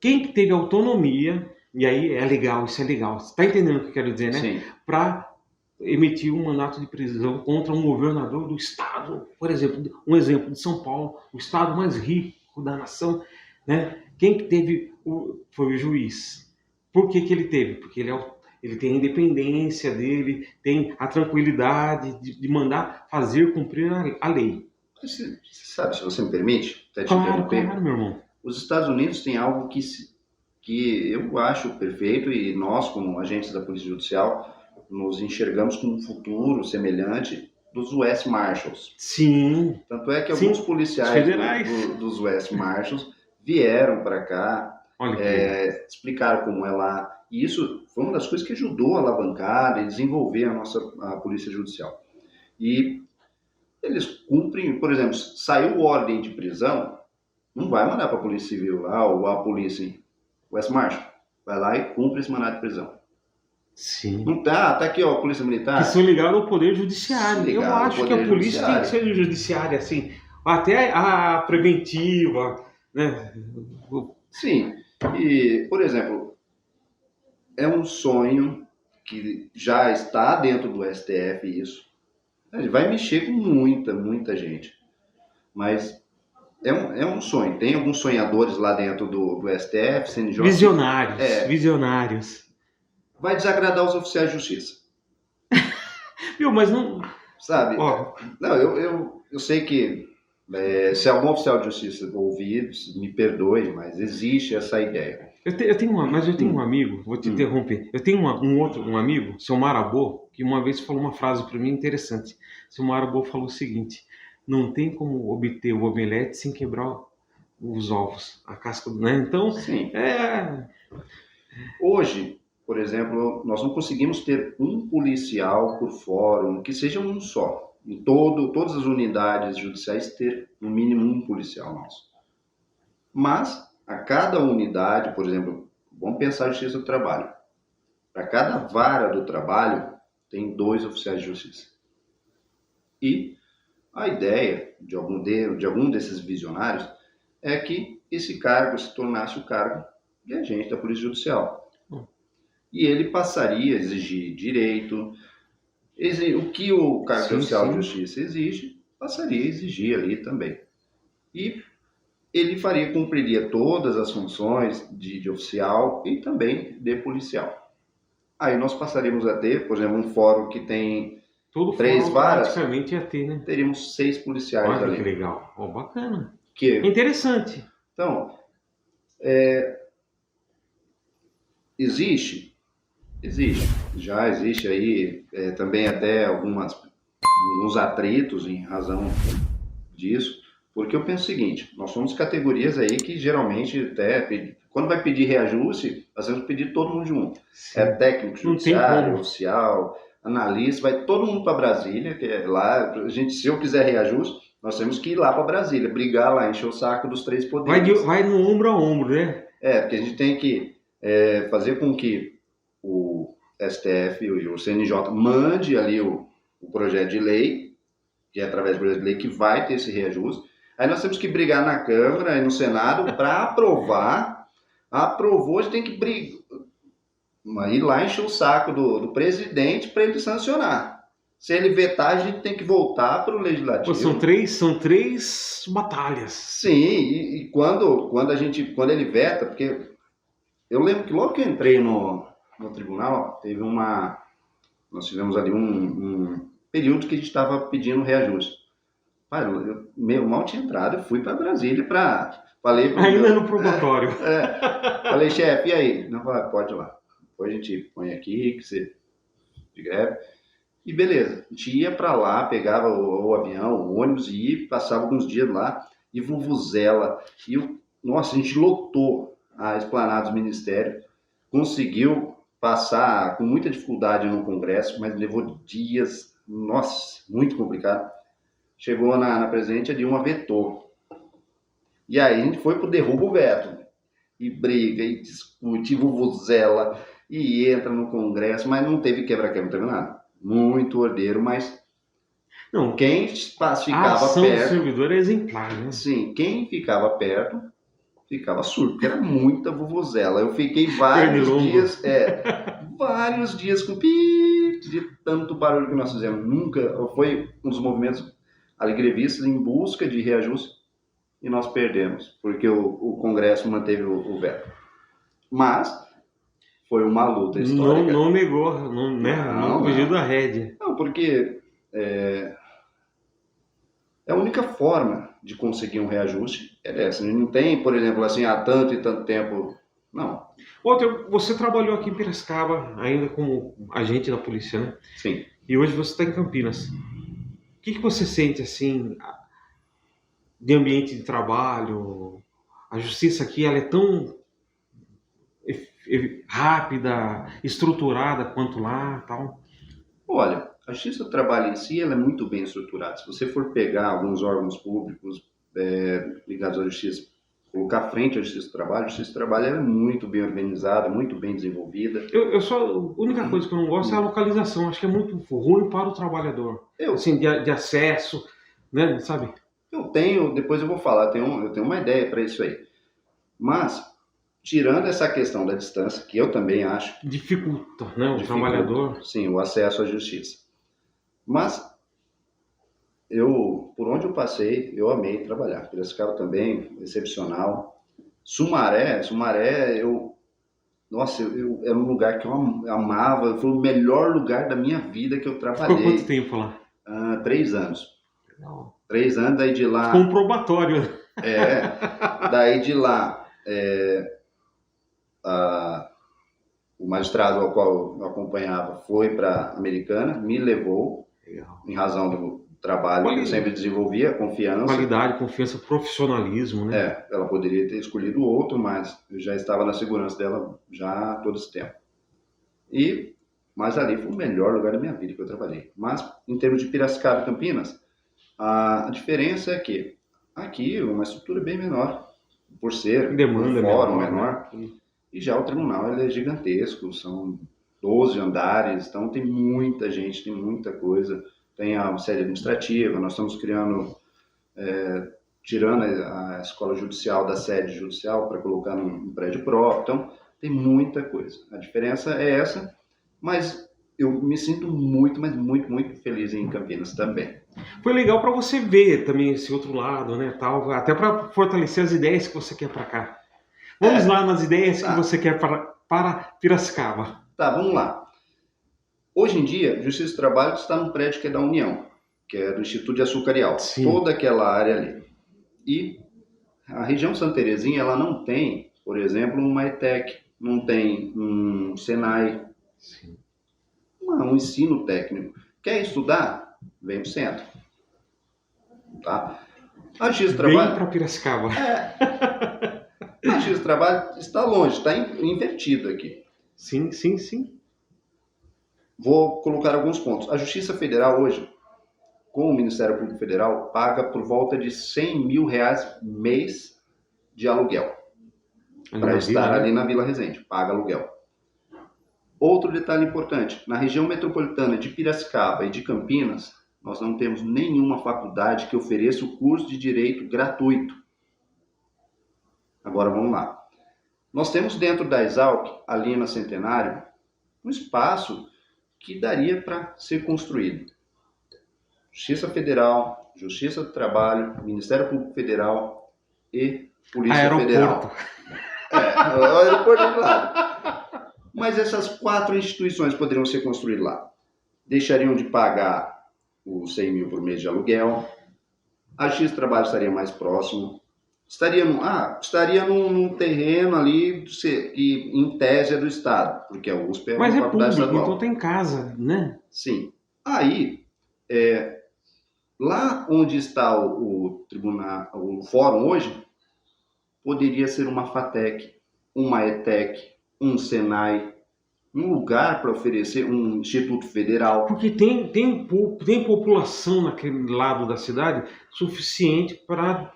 quem que teve autonomia, e aí é legal, isso é legal, você tá entendendo o que eu quero dizer, né? Sim. Para emitir um mandato de prisão contra um governador do estado, por exemplo, um exemplo de São Paulo, o estado mais rico da nação, né? Quem que teve foi o juiz. Por que ele teve? Porque ele tem a independência dele, tem a tranquilidade de mandar fazer cumprir a lei. Você sabe, se você me permite, até te Claro, interromper. claro, meu irmão. Os Estados Unidos têm algo que eu acho perfeito e nós, como agentes da Polícia Judicial, nos enxergamos com um futuro semelhante dos US Marshals. Sim. Tanto é que alguns policiais dos US Marshals vieram para cá, explicaram como é lá. E isso foi uma das coisas que ajudou a alavancar e desenvolver a Polícia Judicial. E eles cumprem, por exemplo, saiu ordem de prisão, não vai mandar para a Polícia Civil lá ou a polícia US Marshal. Vai lá e cumpre esse mandado de prisão. Sim. Não tá aqui, ó, a Polícia Militar. Que são ligados ao Poder Judiciário. Eu acho que a polícia tem que ser do judiciário, assim, até a preventiva, né? Sim. E, por exemplo, é um sonho que já está dentro do STF isso. Ele vai mexer com muita gente. Mas é um sonho. Tem alguns sonhadores lá dentro do STF, CNJ. Visionários. Vai desagradar os oficiais de justiça. Viu, mas não... Sabe? Não, eu sei que se algum oficial de justiça ouvir, me perdoe, mas existe essa ideia. Eu tenho um amigo, vou te interromper. Eu tenho um amigo, seu Marabô, que uma vez falou uma frase para mim interessante. Seu Marabô falou o seguinte: não tem como obter o omelete sem quebrar os ovos, a casca, né? Então, Sim. é... Hoje, por exemplo, nós não conseguimos ter um policial por fórum, que seja um só. Em todas as unidades judiciais ter no mínimo um policial nosso. Mas a cada unidade, por exemplo, vamos pensar a Justiça do Trabalho. Para cada vara do trabalho tem 2 oficiais de justiça. E a ideia de algum desses visionários é que esse cargo se tornasse o cargo de agente da Polícia Judicial. E ele passaria a exigir direito, o que o cargo de oficial de justiça exige, passaria a exigir ali também. E ele cumpriria todas as funções de oficial e também de policial. Aí nós passaríamos a ter, por exemplo, um fórum que tem todo 3 fórum varas, praticamente ia ter, né? teríamos 6 policiais Olha ali. que legal, bacana. Que... Interessante. Então, existe, já existe aí também até alguns atritos em razão disso, porque eu penso o seguinte, nós somos categorias aí que geralmente até, quando vai pedir reajuste, nós temos que pedir todo mundo junto. Sim. É técnico judiciário, oficial, analista, vai todo mundo para Brasília, que é lá, se eu quiser reajuste, nós temos que ir lá para Brasília, brigar lá, encher o saco dos 3 poderes. Vai no ombro a ombro, né? Porque a gente tem que fazer com que o STF e o CNJ mande ali o projeto de lei, que é através do projeto de lei que vai ter esse reajuste. Aí nós temos que brigar na Câmara e no Senado para aprovar. Aprovou, a gente tem que ir lá encher o saco do presidente para ele sancionar. Se ele vetar, a gente tem que voltar para o Legislativo. Pô, são três batalhas. Sim, e quando ele veta, porque eu lembro que logo que eu entrei no tribunal, nós tivemos ali um período que a gente estava pedindo reajuste. Eu mal tinha entrado, eu fui para Brasília falei ainda no probatório. Falei, chefe, e aí? Não, pode ir lá. Depois a gente põe aqui, que você de greve. E beleza, a gente ia para lá, pegava o avião, o ônibus e passava alguns dias lá, e vuvuzela. Nossa, a gente lotou a esplanada dos ministérios, conseguiu passar com muita dificuldade no Congresso, mas levou dias, nossa, muito complicado. Chegou na presidente, a Dilma vetou. E aí a gente foi pro derrubo veto. E briga, e discute, e vuvuzela, e entra no Congresso, mas não teve quebra-quebra, não teve nada. Muito ordeiro, mas não, quem ficava a ação perto... do servidor é exemplar, né? Sim, quem ficava perto ficava surdo, porque era muita vuvuzela. Eu fiquei vários dias com de tanto barulho que nós fizemos. Nunca, foi um dos movimentos ali grevistas em busca de reajuste e nós perdemos, porque o Congresso manteve o veto. Mas foi uma luta histórica. Não negou, não fugiu da rédea. Não, porque a única forma de conseguir um reajuste é essa. Não tem, por exemplo, assim, há tanto e tanto tempo. Não. Walter, você trabalhou aqui em Piracicaba ainda como agente da polícia, né? Sim. E hoje você está em Campinas. O que você sente, assim, de ambiente de trabalho? A justiça aqui, ela é tão rápida, estruturada quanto lá, tal? Olha, a justiça do trabalho em si ela é muito bem estruturada. Se você for pegar alguns órgãos públicos ligados à justiça, colocar à frente a justiça do trabalho, a justiça do trabalho é muito bem organizada, muito bem desenvolvida. A única coisa que eu não gosto é a localização. Acho que é muito ruim para o trabalhador. Assim, de acesso, né, sabe? Depois eu vou falar, eu tenho uma ideia para isso aí. Mas, tirando essa questão da distância, que eu também acho... Dificulta, né, o trabalhador. Sim, o acesso à justiça. Mas, por onde eu passei, eu amei trabalhar. Piracicaba também, excepcional. Sumaré, nossa, era um lugar que eu amava, foi o melhor lugar da minha vida que eu trabalhei. Ficou quanto tempo lá? 3 anos. Legal. 3 anos, daí de lá... Ficou um probatório. Daí de lá, o magistrado ao qual eu acompanhava foi para a Americana, me levou, Legal. em razão trabalho que eu sempre desenvolvi, a confiança. Qualidade, confiança, profissionalismo, né? Ela poderia ter escolhido outro, mas eu já estava na segurança dela já todo esse tempo. Mas ali foi o melhor lugar da minha vida que eu trabalhei. Mas, em termos de Piracicaba e Campinas, a diferença é que aqui é uma estrutura bem menor, por ser Demanda um fórum menor, menor. E já o tribunal ele é gigantesco, são 12 andares, então tem muita gente, tem muita coisa. Tem a sede administrativa, nós estamos criando, tirando a escola judicial da sede judicial para colocar num prédio próprio, então tem muita coisa. A diferença é essa, mas eu me sinto muito, mas muito, muito feliz em Campinas também. Foi legal para você ver também esse outro lado, né, tal, até para fortalecer as ideias que você quer para cá. Vamos lá nas ideias que você quer para Piracicaba. Tá, vamos lá. Hoje em dia, Justiça do Trabalho está num prédio que é da União, que é do Instituto de Açucarial, toda aquela área ali. E a região Santa Terezinha, ela não tem, por exemplo, uma ETEC, não tem um Senai, um ensino técnico. Quer estudar? Vem para o centro. Tá? A Justiça do Trabalho... Vem para Piracicaba. A Justiça do Trabalho está longe, está invertido aqui. Sim, sim, sim. Vou colocar alguns pontos. A Justiça Federal hoje, com o Ministério Público Federal, paga por volta de R$100 mil mês de aluguel para estar ali na Vila Resende. Paga aluguel. Outro detalhe importante, na região metropolitana de Piracicaba e de Campinas, nós não temos nenhuma faculdade que ofereça o curso de direito gratuito. Agora vamos lá. Nós temos dentro da Exalc, ali na Centenário, um espaço que daria para ser construído. Justiça Federal, Justiça do Trabalho, Ministério Público Federal e Polícia Federal. O aeroporto é do lado. Mas essas 4 instituições poderiam ser construídas lá. Deixariam de pagar os 100 mil por mês de aluguel, a Justiça do Trabalho estaria mais próximo, estaria num terreno ali que em tese é do Estado, porque a USP é uma faculdade estadual. Mas é público, então tem casa, né? Sim. Aí, lá onde está o tribunal, o fórum hoje, poderia ser uma FATEC, uma ETEC, um Senai, um lugar para oferecer um Instituto Federal. Porque tem população naquele lado da cidade suficiente para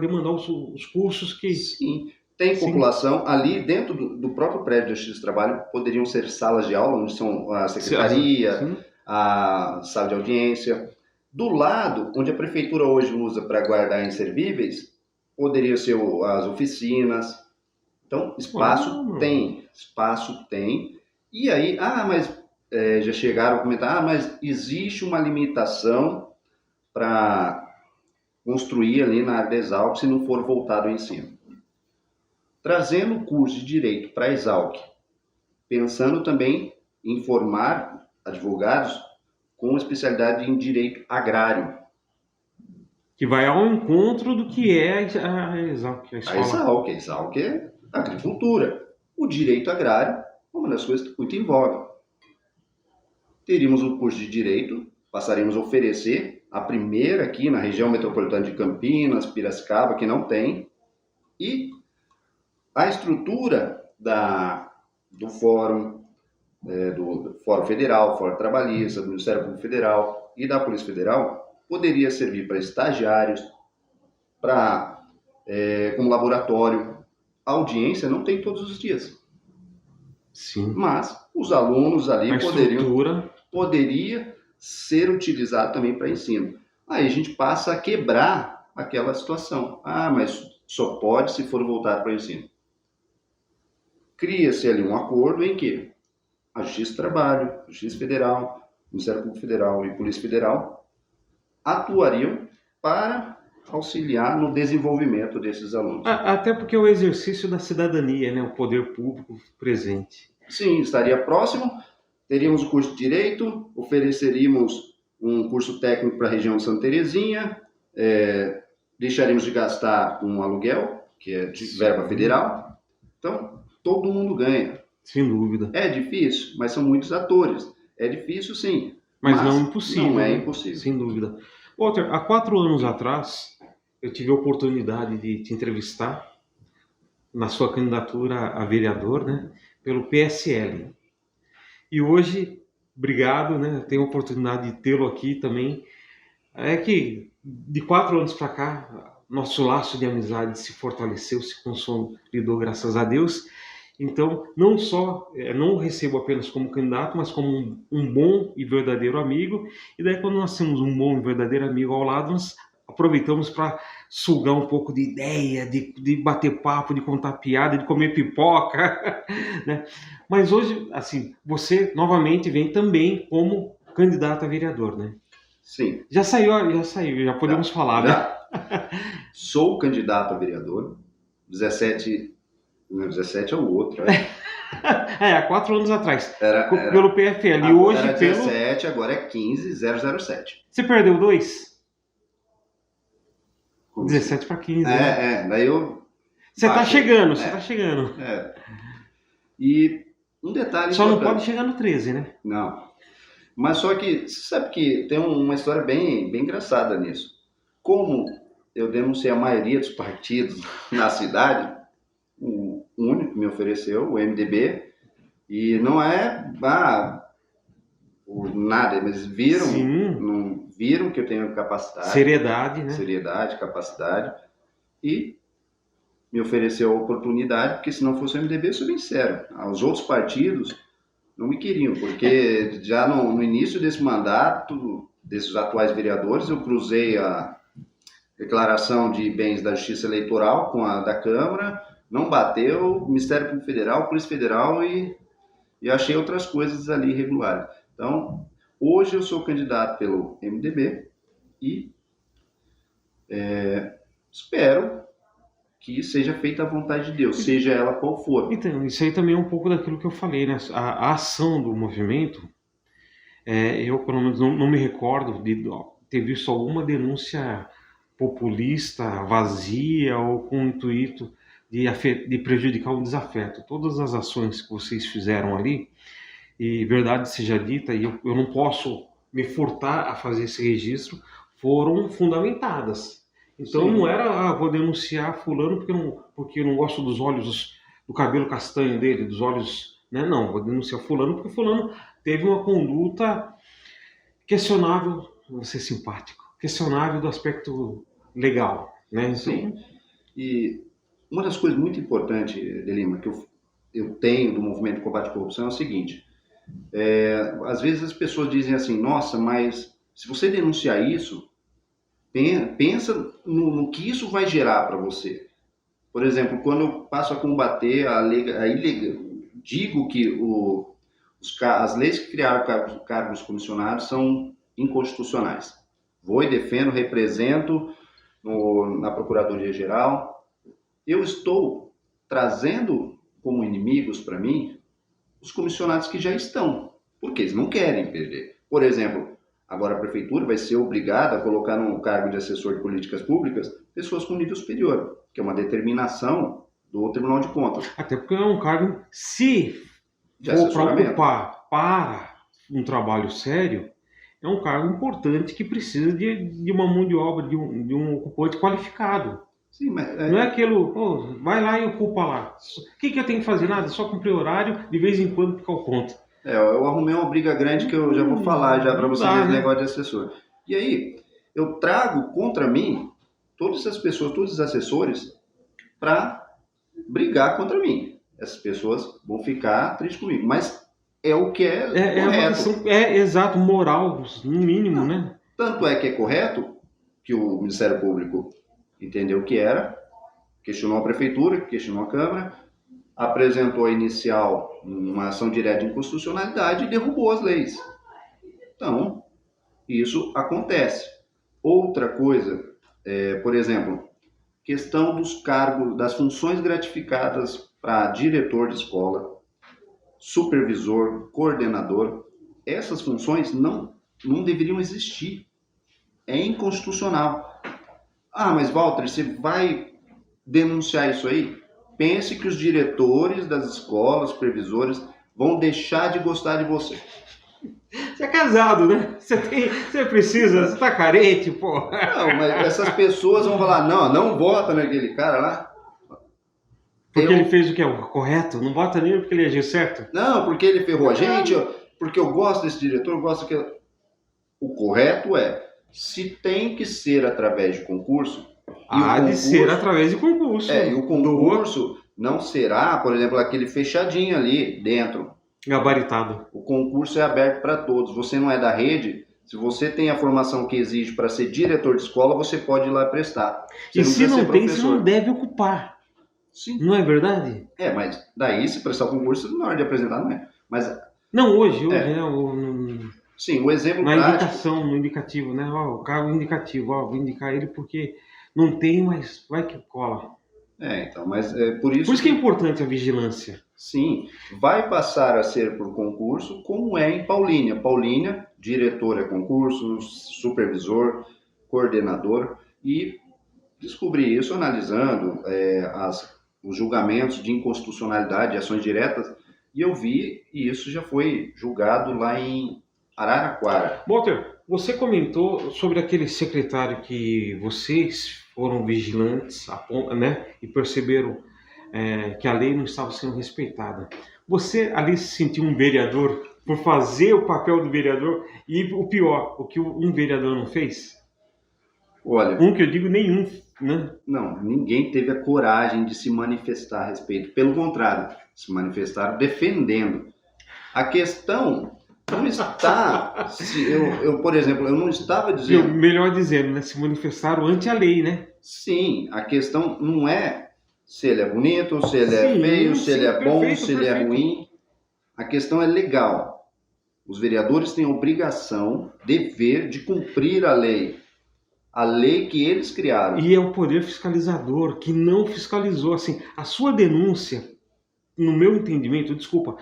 demandar os cursos que... Sim, tem população. Ali dentro do próprio prédio da Justiça do Trabalho poderiam ser salas de aula, onde são a secretaria, a sala de audiência. Do lado, onde a prefeitura hoje usa para guardar inservíveis, poderia ser as oficinas. Então, espaço tem. E aí, já chegaram a comentar, mas existe uma limitação para construir ali na área da Exalc se não for voltado ao ensino. Trazendo o curso de Direito para a Exalc, pensando também em formar advogados com especialidade em Direito Agrário. Que vai ao encontro do que é a Exalc. A Exalc é agricultura. O direito agrário é uma das coisas muito em voga. Teríamos o curso de Direito, passaríamos a oferecer a primeira aqui na região metropolitana de Campinas, Piracicaba, que não tem, e a estrutura do Fórum, do Fórum Federal, Fórum Trabalhista, do Ministério Público Federal e da Polícia Federal poderia servir para estagiários, como laboratório. A audiência não tem todos os dias. Sim. Mas os alunos ali poderia ser utilizado também para ensino. Aí a gente passa a quebrar aquela situação. Mas só pode se for voltado para o ensino. Cria-se ali um acordo em que a Justiça do Trabalho, a Justiça Federal, o Ministério Público Federal e a Polícia Federal atuariam para auxiliar no desenvolvimento desses alunos. Até porque é o exercício da cidadania, né? O poder público presente. Sim, estaria próximo. Teríamos o curso de Direito, ofereceríamos um curso técnico para a região de Santa Terezinha, deixaríamos de gastar um aluguel, que é de verba federal. Então, todo mundo ganha. Sem dúvida. É difícil, mas são muitos atores. É difícil, sim. Mas não impossível. Não é né? impossível. Sem dúvida. Walter, há 4 anos atrás, eu tive a oportunidade de te entrevistar na sua candidatura a vereador, né, pelo PSL. E hoje, obrigado, né, tenho a oportunidade de tê-lo aqui também. É que de 4 anos para cá, nosso laço de amizade se fortaleceu, se consolidou, graças a Deus. Então, não só, não o recebo apenas como candidato, mas como um bom e verdadeiro amigo. E daí, quando nós temos um bom e verdadeiro amigo ao lado, nós aproveitamos para sugar um pouco de ideia, de bater papo, de contar piada, de comer pipoca, né? Mas hoje, assim, você novamente vem também como candidato a vereador, né? Sim. Já saiu, já podemos falar, né? Já. Sou candidato a vereador. 17 é o outro, né? Há 4 anos atrás. Era, Pelo PFL. E agora hoje era pelo. 17, agora é 15007. Você perdeu 2? Como 17 para 15. Né? daí eu. Você tá baixei. chegando, você tá chegando. E um detalhe Só não importante. pode chegar no 13, né? Não. Mas só que, você sabe que tem uma história bem engraçada nisso. Como eu denunciei a maioria dos partidos na cidade, o único que me ofereceu, o MDB, e não é por nada, mas viram que eu tenho capacidade. Seriedade, né? Seriedade, capacidade, e me ofereceu a oportunidade, porque se não fosse o MDB, eu sou bem sincero, os outros partidos não me queriam, porque já no início desse mandato, desses atuais vereadores, eu cruzei a declaração de bens da Justiça Eleitoral com a da Câmara, não bateu, Ministério Público Federal, Polícia Federal e achei outras coisas ali irregulares. Então, hoje eu sou candidato pelo MDB e espero que seja feita a vontade de Deus, seja ela qual for. Então, isso aí também é um pouco daquilo que eu falei, né? A ação do movimento, eu pelo menos não me recordo de ter visto alguma denúncia populista, vazia ou com o intuito de prejudicar o desafeto. Todas as ações que vocês fizeram ali, e verdade seja dita, e eu não posso me furtar a fazer esse registro, foram fundamentadas. Então Sim. não era, vou denunciar fulano porque eu não gosto dos olhos, do cabelo castanho dele, dos olhos, né? Não, vou denunciar fulano porque fulano teve uma conduta questionável, vou ser simpático, questionável do aspecto legal, né? Então, sim. E uma das coisas muito importantes, Delima, que eu tenho do movimento de combate à corrupção é o seguinte, às vezes as pessoas dizem assim, nossa, mas se você denunciar isso, pensa no que isso vai gerar para você. Por exemplo, quando eu passo a combater digo que as leis que criaram cargos comissionados são inconstitucionais. Vou e defendo, represento na Procuradoria-Geral. Eu estou trazendo como inimigos para mim os comissionados que já estão, porque eles não querem perder. Por exemplo, agora a Prefeitura vai ser obrigada a colocar no cargo de assessor de políticas públicas pessoas com nível superior, que é uma determinação do Tribunal de Contas. Até porque é um cargo, se De for para assessoramento. ocupar para um trabalho sério, é um cargo importante que precisa de uma mão de obra, de um ocupante qualificado. Sim, mas Não é aquilo, vai lá e ocupa lá. O que eu tenho que fazer? Nada, só cumprir horário, de vez em quando ficar ao ponto. eu arrumei uma briga grande que eu já vou falar já para vocês dá, desse né? negócio de assessor. E aí, eu trago contra mim todas essas pessoas, todos os assessores, para brigar contra mim. Essas pessoas vão ficar tristes comigo, mas é o que é É uma correto. questão, exato, moral, no mínimo, né? Tanto é que é correto que o Ministério Público entendeu que era, questionou a Prefeitura, questionou a Câmara, apresentou a inicial uma ação direta de inconstitucionalidade e derrubou as leis. Então, isso acontece. Outra coisa, por exemplo, questão dos cargos, das funções gratificadas para diretor de escola, supervisor, coordenador. Essas funções não deveriam existir. É inconstitucional. Ah, mas Walter, você vai denunciar isso aí? Pense que os diretores das escolas, supervisores, vão deixar de gostar de você. Você é casado, né? Você precisa, você tá carente, pô. Não, mas essas pessoas vão falar, não vota naquele cara lá. Porque ele fez o que é o correto? Não vota nele porque ele agiu certo? Não, porque ele ferrou a gente, porque eu gosto desse diretor, eu gosto que... O correto é, se tem que ser através de concurso... De ser através de concurso. E o concurso não será, por exemplo, aquele fechadinho ali dentro. Gabaritado. O concurso é aberto para todos. Você não é da rede, se você tem a formação que exige para ser diretor de escola, você pode ir lá prestar. E se não tem, você não deve ocupar. Sim. Não é verdade? Mas daí se prestar o concurso, na hora de apresentar, não é. Mas, não, hoje, né? Sim, o exemplo na prático... indicação, no indicativo, né? O cargo indicativo, vou indicar ele porque não tem, mas vai que cola. Então, mas é por isso... Por isso que é importante a vigilância. Sim, vai passar a ser por concurso, como é em Paulínia. Paulínia, diretor é concurso, supervisor, coordenador, e descobri isso analisando os julgamentos de inconstitucionalidade de ações diretas, e eu vi, e isso já foi julgado lá em Araraquara. Walter, você comentou sobre aquele secretário que vocês foram vigilantes, né, e perceberam que a lei não estava sendo respeitada. Você ali se sentiu um vereador por fazer o papel do vereador e o pior, o que um vereador não fez? Olha, que eu digo nenhum, né? Não, ninguém teve a coragem de se manifestar a respeito. Pelo contrário, se manifestaram defendendo. A questão não está... por exemplo, eu não estava dizendo... Melhor dizendo, né? Se manifestaram ante a lei, né? Sim, a questão não é se ele é bonito, se ele é feio, se ele é bom, se ele é ruim. A questão é legal. Os vereadores têm a obrigação, dever de cumprir a lei. A lei que eles criaram. E é o poder fiscalizador que não fiscalizou. Assim, a sua denúncia, no meu entendimento, desculpa,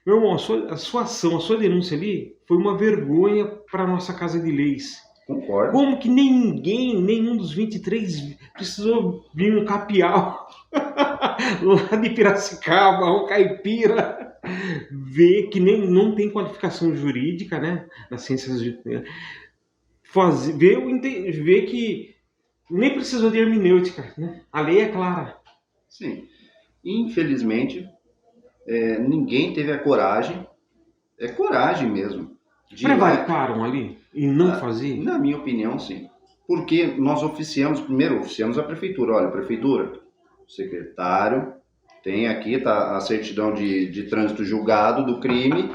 meu irmão, a sua ação, a sua denúncia ali foi uma vergonha para a nossa Casa de Leis. Concordo. Como que nenhum dos 23 precisou vir um capial lá de Piracicaba, um caipira, ver que não tem qualificação jurídica, né, nas ciências jurídicas, ver que nem precisou de hermenêutica, né? A lei é clara. Sim. Infelizmente, ninguém teve a coragem, coragem mesmo. Prevaricaram ali e não fazer? Na minha opinião, sim. Porque nós primeiro oficiamos a prefeitura. Olha, prefeitura, o secretário tem aqui tá a certidão de trânsito julgado do crime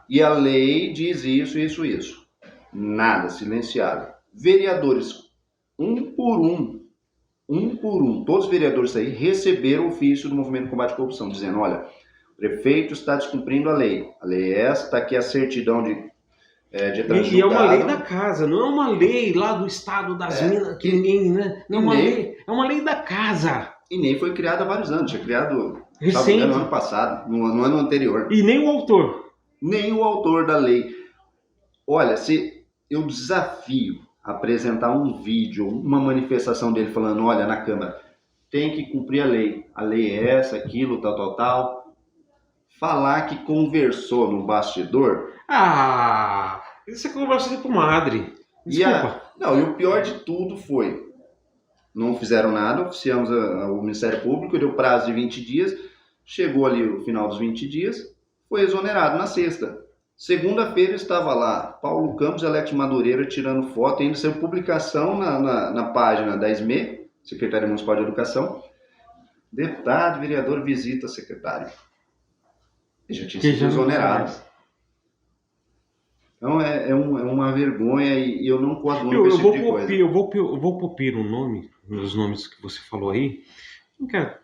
e a lei diz isso. Nada, silenciado. Vereadores, um por um, todos os vereadores aí receberam ofício do Movimento de Combate à Corrupção, dizendo, olha, o prefeito está descumprindo a lei é essa, está aqui a certidão de trânsito julgado. E é uma lei da casa, não é uma lei lá do estado das Minas, que ninguém, né? Não é uma lei da casa. E nem foi criada há vários anos, tinha criado recente, no ano passado, no ano anterior. E nem o autor. Nem o autor da lei. Olha, se eu desafio a apresentar um vídeo, uma manifestação dele falando, olha, na Câmara, tem que cumprir a lei é essa, aquilo, tal. Falar que conversou no bastidor... Isso é conversa de comadre. Desculpa. E o pior de tudo foi, não fizeram nada, oficiamos o Ministério Público, deu prazo de 20 dias, chegou ali o final dos 20 dias, foi exonerado na sexta. Segunda-feira estava lá, Paulo Campos e Alex Madureira tirando foto, ainda saiu publicação na página da SME, Secretaria Municipal de Educação, deputado, vereador visita secretário. E já tinha sido exonerado. Então é uma vergonha e eu não coaduno com esse tipo de coisa. Eu vou popir um nome, nos nomes que você falou aí. Não quero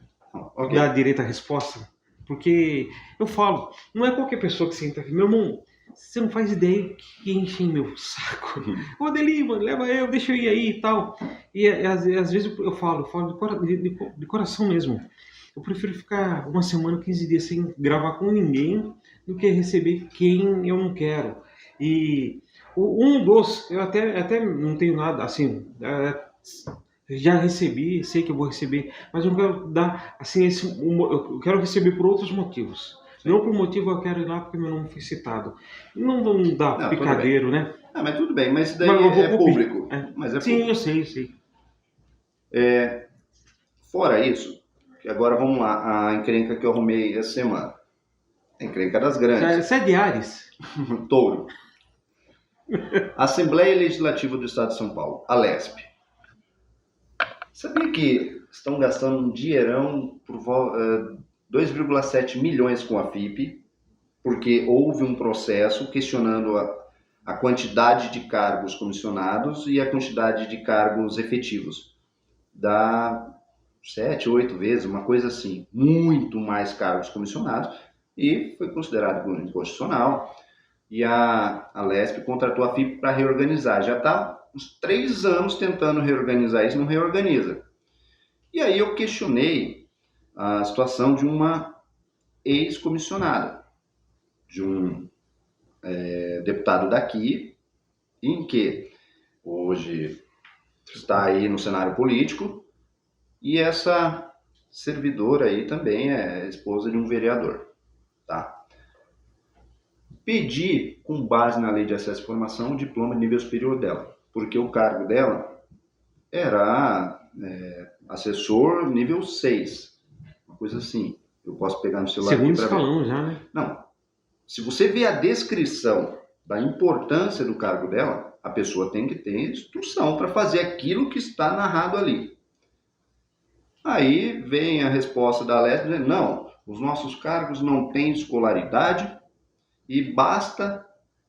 dar direito à resposta, porque eu falo, não é qualquer pessoa que senta aqui, meu irmão, você não faz ideia que enchem meu saco. Ô Deli, mano, leva eu, deixa eu ir aí e tal. E às vezes eu falo de coração mesmo. Eu prefiro ficar uma semana, 15 dias sem gravar com ninguém do que receber quem eu não quero. E eu até não tenho nada, assim, já recebi, sei que eu vou receber, mas eu não quero dar, assim, eu quero receber por outros motivos. Não por motivo eu quero ir lá porque meu nome foi citado. Não vamos dar Não, picadeiro, né? Ah, mas tudo bem, mas isso daí Mas eu vou é público. Mas é Sim, público. eu sei. Fora isso, que agora vamos lá, a encrenca que eu arrumei essa semana. A encrenca das grandes. Você é de Ares? Touro. Assembleia Legislativa do Estado de São Paulo, a LESP. Sabia que estão gastando um dinheirão por 2,7 milhões com a FIP, porque houve um processo questionando a quantidade de cargos comissionados e a quantidade de cargos efetivos. Dá 7, 8 vezes, uma coisa assim, muito mais cargos comissionados, e foi considerado inconstitucional. E a LESP contratou a FIP para reorganizar. Já está uns 3 anos tentando reorganizar isso, não reorganiza. E aí eu questionei a situação de uma ex-comissionada, de um deputado daqui, em que hoje está aí no cenário político, e essa servidora aí também é esposa de um vereador. Tá? Pedi, com base na lei de acesso à informação, o diploma de nível superior dela, porque o cargo dela era assessor nível 6, uma coisa assim. Eu posso pegar no celular Segundo aqui para ver. escalão já, né? Não. Se você vê a descrição da importância do cargo dela, a pessoa tem que ter instrução para fazer aquilo que está narrado ali. Aí vem a resposta da LESP dizendo, não, os nossos cargos não têm escolaridade e basta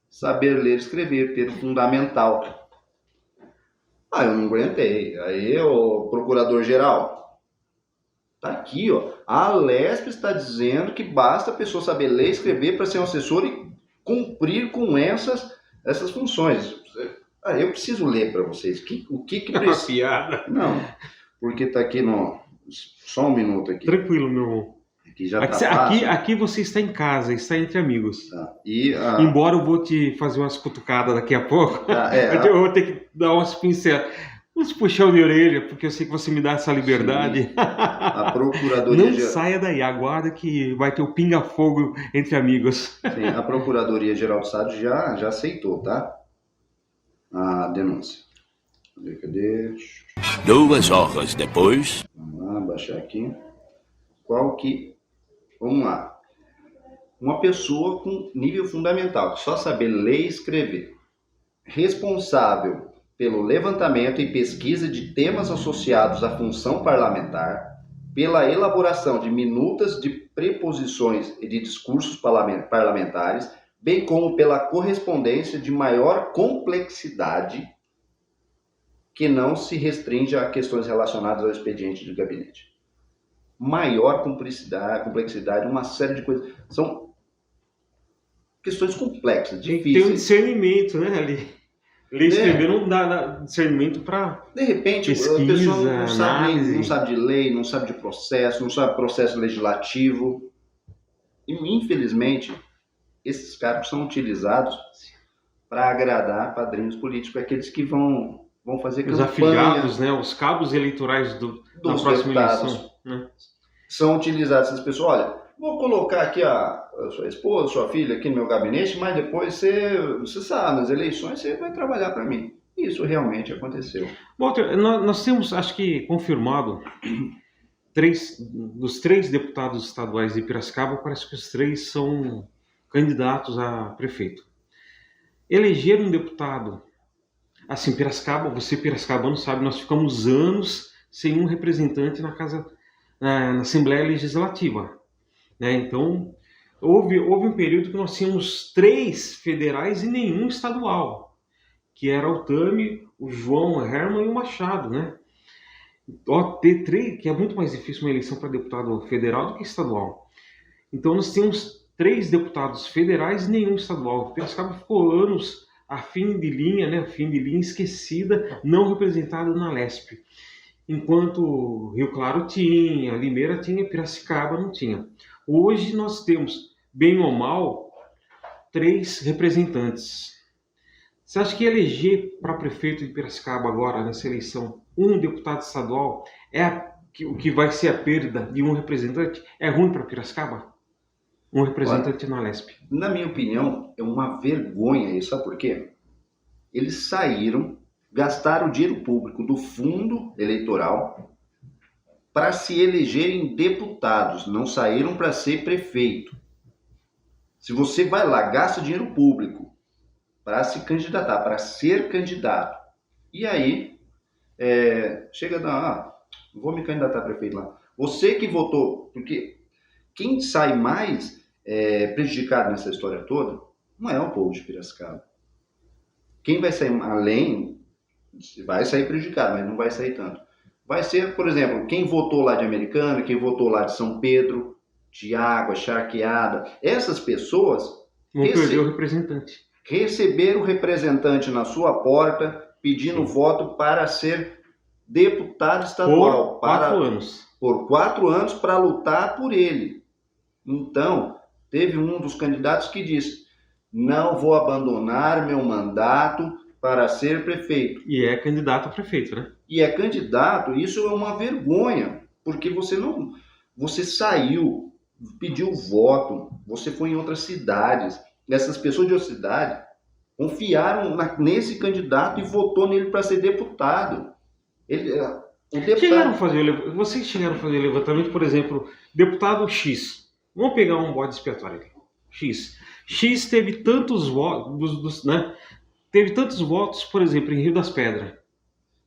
saber ler e escrever, ter o fundamental. Eu não aguentei. Aí o procurador-geral, tá aqui, ó. A LESP está dizendo que basta a pessoa saber ler e escrever para ser um assessor e cumprir com essas funções. Eu preciso ler para vocês. O que precisa? Piada. Não, porque tá aqui no... Só um minuto aqui. Tranquilo, meu irmão. Aqui já tá fácil. Aqui você está em casa, está entre amigos. Tá. Embora eu vou te fazer umas cutucadas daqui a pouco, eu vou ter que dar umas pinceladas. Vamos puxar de orelha, porque eu sei que você me dá essa liberdade. Sim. A Procuradoria... Não saia daí, aguarda que vai ter o pinga-fogo entre amigos. Sim, a Procuradoria-Geral do Estado já aceitou, tá? A denúncia. Cadê? 2 horas depois... Vamos lá, baixar aqui. Vamos lá. Uma pessoa com nível fundamental, só saber ler e escrever. Responsável pelo levantamento e pesquisa de temas associados à função parlamentar, pela elaboração de minutas de preposições e de discursos parlamentares, bem como pela correspondência de maior complexidade que não se restringe a questões relacionadas ao expediente de gabinete. Maior complexidade, uma série de coisas. São questões complexas, difíceis. Tem um discernimento, né, ali. Ler e escrever não dá discernimento para de repente, pesquisa, a pessoa não análise. sabe de lei, não sabe de processo, não sabe processo legislativo. E, infelizmente, esses cargos são utilizados para agradar padrinhos políticos, aqueles que vão fazer campanha. Os afiliados, né, os cabos eleitorais da próxima eleição. Né? São utilizados essas pessoas. Olha, vou colocar aqui a sua esposa, sua filha aqui no meu gabinete, mas depois você sabe, nas eleições você vai trabalhar para mim. Isso realmente aconteceu. Walter, nós temos, acho que confirmado, dos 3 deputados estaduais de Piracicaba, parece que os 3 são candidatos a prefeito. Eleger um deputado, assim, Piracicaba, você piracicabano sabe, nós ficamos anos sem um representante na Assembleia Legislativa. Né? Então, houve um período que nós tínhamos 3 federais e nenhum estadual, que era o Tami, o João, o Herman e o Machado, né? Ter 3, que é muito mais difícil uma eleição para deputado federal do que estadual. Então, nós tínhamos 3 deputados federais e nenhum estadual. Piracicaba ficou anos a fim de linha, né? Fim de linha esquecida, não representada na LESP. Enquanto Rio Claro tinha, Limeira tinha, Piracicaba não tinha. Hoje nós temos, bem ou mal, 3 representantes. Você acha que eleger para prefeito de Piracicaba agora, nessa eleição, um deputado estadual, o que vai ser a perda de um representante? É ruim para Piracicaba? Um representante na Lesp. Na minha opinião, é uma vergonha isso. Sabe por quê? Eles saíram, gastaram o dinheiro público do fundo eleitoral para se elegerem deputados, não saíram para ser prefeito. Se você vai lá, gasta dinheiro público para se candidatar, para ser candidato, e aí chega a dar, vou me candidatar a prefeito lá. Você que votou, porque quem sai mais prejudicado nessa história toda não é o povo de Piracicaba. Quem vai sair além, vai sair prejudicado, mas não vai sair tanto. Vai ser, por exemplo, quem votou lá de Americana, quem votou lá de São Pedro, de Água, Charqueada. Essas pessoas Vão perder o representante. Receberam o representante na sua porta, pedindo voto para ser deputado estadual. Por 4 anos. Por 4 anos para lutar por ele. Então, teve um dos candidatos que disse: não vou abandonar meu mandato para ser prefeito. E é candidato a prefeito, né? E é candidato, isso é uma vergonha, porque você saiu, pediu voto, você foi em outras cidades, essas pessoas de outra cidade confiaram nesse candidato e votou nele para ser deputado. Vocês chegaram a fazer levantamento, por exemplo, deputado X. Vamos pegar um bode expiatório aqui. X teve tantos votos, né? Teve tantos votos, por exemplo, em Rio das Pedras.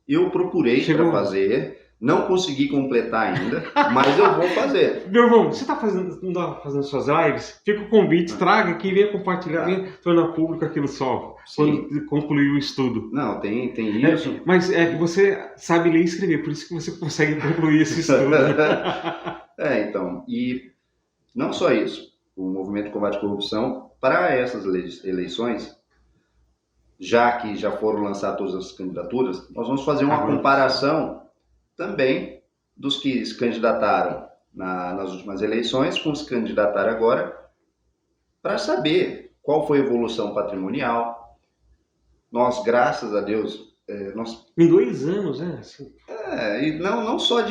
Eu procurei para fazer, não consegui completar ainda, mas eu vou fazer. Meu irmão, você não tá fazendo suas lives? Fica o convite, traga aqui, venha compartilhar, venha tornar público aquilo só, quando concluir o estudo. Não, tem isso. Mas é que você sabe ler e escrever, por isso que você consegue concluir esse estudo. Então, e não só isso, o Movimento de Combate à Corrupção, para essas eleições, já que já foram lançadas todas as candidaturas, nós vamos fazer uma comparação também dos que se candidataram nas últimas eleições com os que se candidataram agora, para saber qual foi a evolução patrimonial. Nós, graças a Deus... Em 2 anos, né? Assim. E não só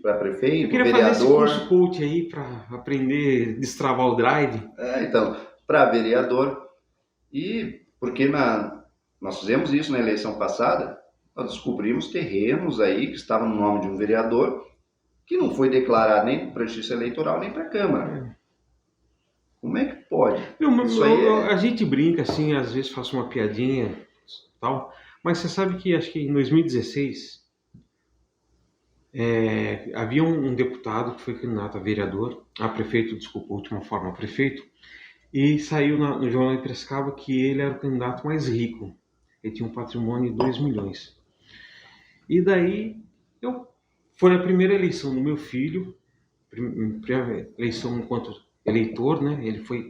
para prefeito, eu queria vereador... fazer esse curso coach aí para aprender a destravar o drive. Então, para vereador. E porque nós fizemos isso na eleição passada, nós descobrimos terrenos aí que estavam no nome de um vereador que não foi declarado nem para a Justiça Eleitoral nem para a Câmara. Como é que pode? A gente brinca assim, às vezes faço uma piadinha tal, mas você sabe que acho que em 2016 havia um deputado que foi candidato a vereador, a prefeito, desculpa, a última forma, a prefeito, e saiu no Jornal de Piracicaba que ele era o candidato mais rico. Ele tinha um patrimônio de 2 milhões. E daí, foi a primeira eleição do meu filho, primeira eleição enquanto eleitor, né?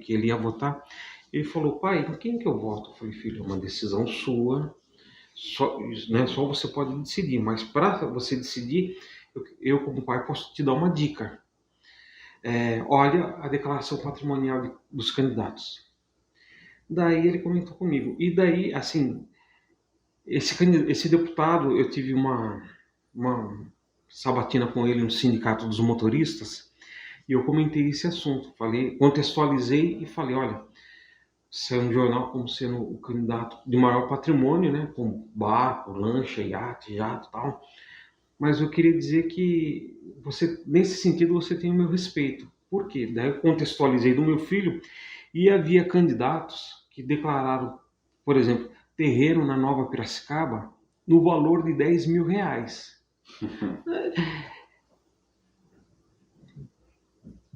Que ele ia votar. Ele falou: pai, em quem que eu voto? Eu falei: filho, é uma decisão sua, só você pode decidir, mas para você decidir, eu como pai posso te dar uma dica. Olha a declaração patrimonial dos candidatos. Daí ele comentou comigo. E daí, assim, esse deputado, eu tive uma sabatina com ele no Sindicato dos Motoristas e eu comentei esse assunto. Contextualizei e falei: olha, saiu no jornal como sendo o candidato de maior patrimônio, né, com barco, lancha, iate, jato e tal. Mas eu queria dizer que nesse sentido, você tem o meu respeito. Por quê? Daí eu contextualizei do meu filho e havia candidatos que declararam, por exemplo, terreno na Nova Piracicaba no valor de 10 mil reais.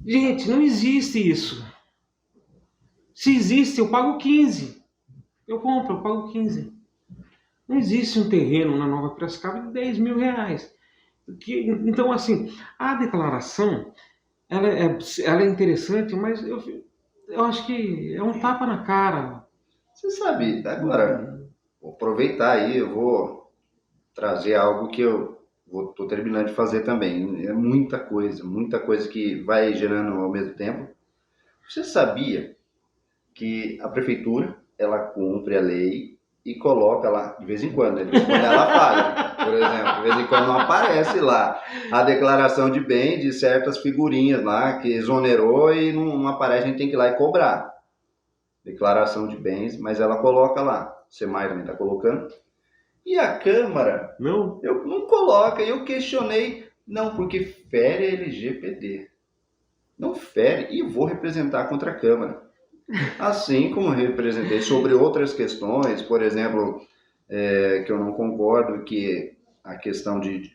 Gente, não existe isso. Se existe, eu pago 15. Eu pago 15. Não existe um terreno na Nova Piracicaba de 10 mil reais. Então, assim, a declaração ela é interessante, mas eu acho que é um tapa na cara. Você sabe, agora, vou aproveitar aí, eu vou trazer algo que eu estou terminando de fazer também. É muita coisa que vai gerando ao mesmo tempo. Você sabia que a prefeitura, ela cumpre a lei e coloca lá, de vez em quando, né? De vez em quando ela falha. por exemplo. De vez em quando não aparece lá a declaração de bem de certas figurinhas lá que exonerou e não aparece, a gente tem que ir lá e cobrar. Declaração de bens, mas ela coloca lá. O SEMAI também está colocando. E a Câmara Não? não coloca. E eu questionei. Não, porque fere a LGPD. Não fere. E vou representar contra a Câmara. Assim como representei sobre outras questões, por exemplo, que eu não concordo, que a questão de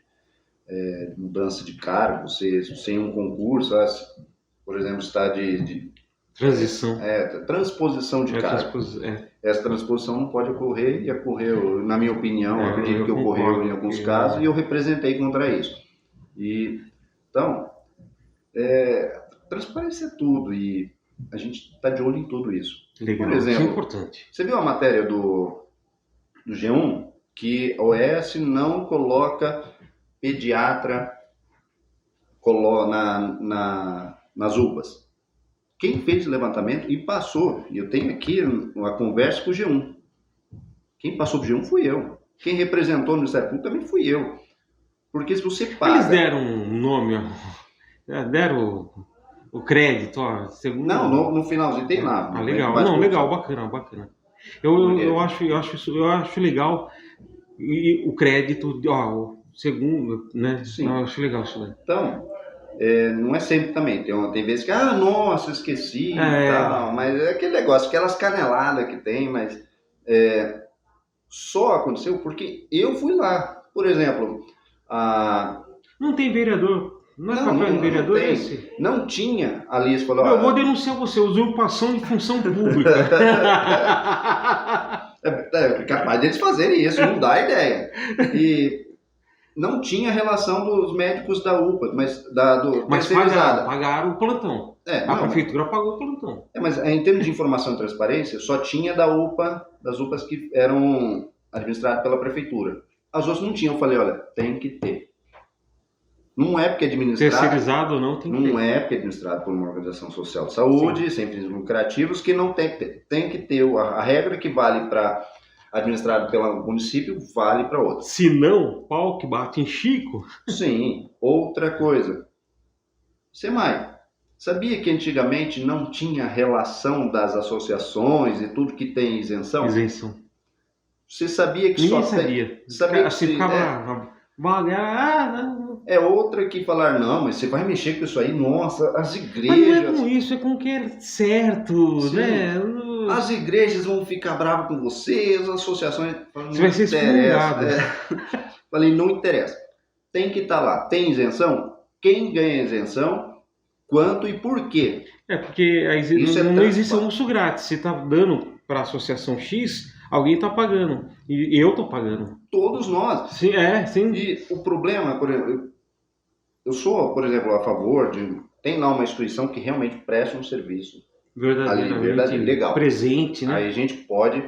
mudança de cargo, sem um concurso, por exemplo, está de Transição. transposição de cargo. Essa transposição não pode ocorrer, e ocorreu, na minha opinião, acredito que ocorreu em alguns casos, e eu representei contra isso. Então, transparência é tudo, e a gente está de olho em tudo isso. Legal. Por exemplo, isso é importante. Você viu a matéria do G1, que a OS não coloca pediatra nas UPAs. Quem fez o levantamento e passou, e eu tenho aqui uma conversa com o G1. Quem passou pro G1 fui eu. Quem representou no Ministério Público também fui eu. Porque se você paga... Eles deram um nome, deram o crédito, segundo... Não, no finalzinho tem lá. Legal. Não, legal, bacana. Eu acho legal o crédito, o segundo, né? Sim. Eu acho legal isso daí. Então, não é sempre também. Tem vezes que, nossa, esqueci e tal. Mas é aquele negócio, aquelas caneladas que tem, mas só aconteceu porque eu fui lá. Por exemplo, não tem vereador. Não é papel de vereador esse? Não tinha. A Liz falou... Eu vou denunciar você, usurpação de função pública. É capaz deles fazerem isso, não dá ideia. E não tinha relação dos médicos da UPA, mas Mas pagaram o plantão. A prefeitura pagou o plantão. Mas em termos de informação e transparência, só tinha das UPAs que eram administradas pela prefeitura. As outras não tinham. Eu falei, olha, tem que ter. Não é porque é administrado... Terceirizado ou não, tem que ter. Não é porque é administrado por uma organização social de saúde, sem fins lucrativos, que não tem que ter. Tem que ter a regra que vale para administrado pelo município, vale para outra. Se não, pau que bate em Chico. Sim. Outra coisa. SEMAI, sabia que antigamente não tinha relação das associações e tudo que tem isenção? Isenção. Você sabia que Ninguém só sabia. tem... Sabia que você ficava... É outra que falar, não, mas você vai mexer com isso aí, nossa, as igrejas... Mas não é com isso, é com o que é certo, Sim. né? As igrejas vão ficar bravas com você, as associações... Você vai ser excomungado. Falei, não interessa. Tem que estar lá. Tem isenção? Quem ganha isenção? Quanto e por quê? Porque não existe almoço grátis. Você está dando para a associação X, alguém está pagando. E eu estou pagando. Todos nós. Sim, sim. E o problema, por exemplo, eu sou, por exemplo, a favor de... Tem lá uma instituição que realmente presta um serviço. Verdadeiramente legal. Presente, né? Aí a gente pode...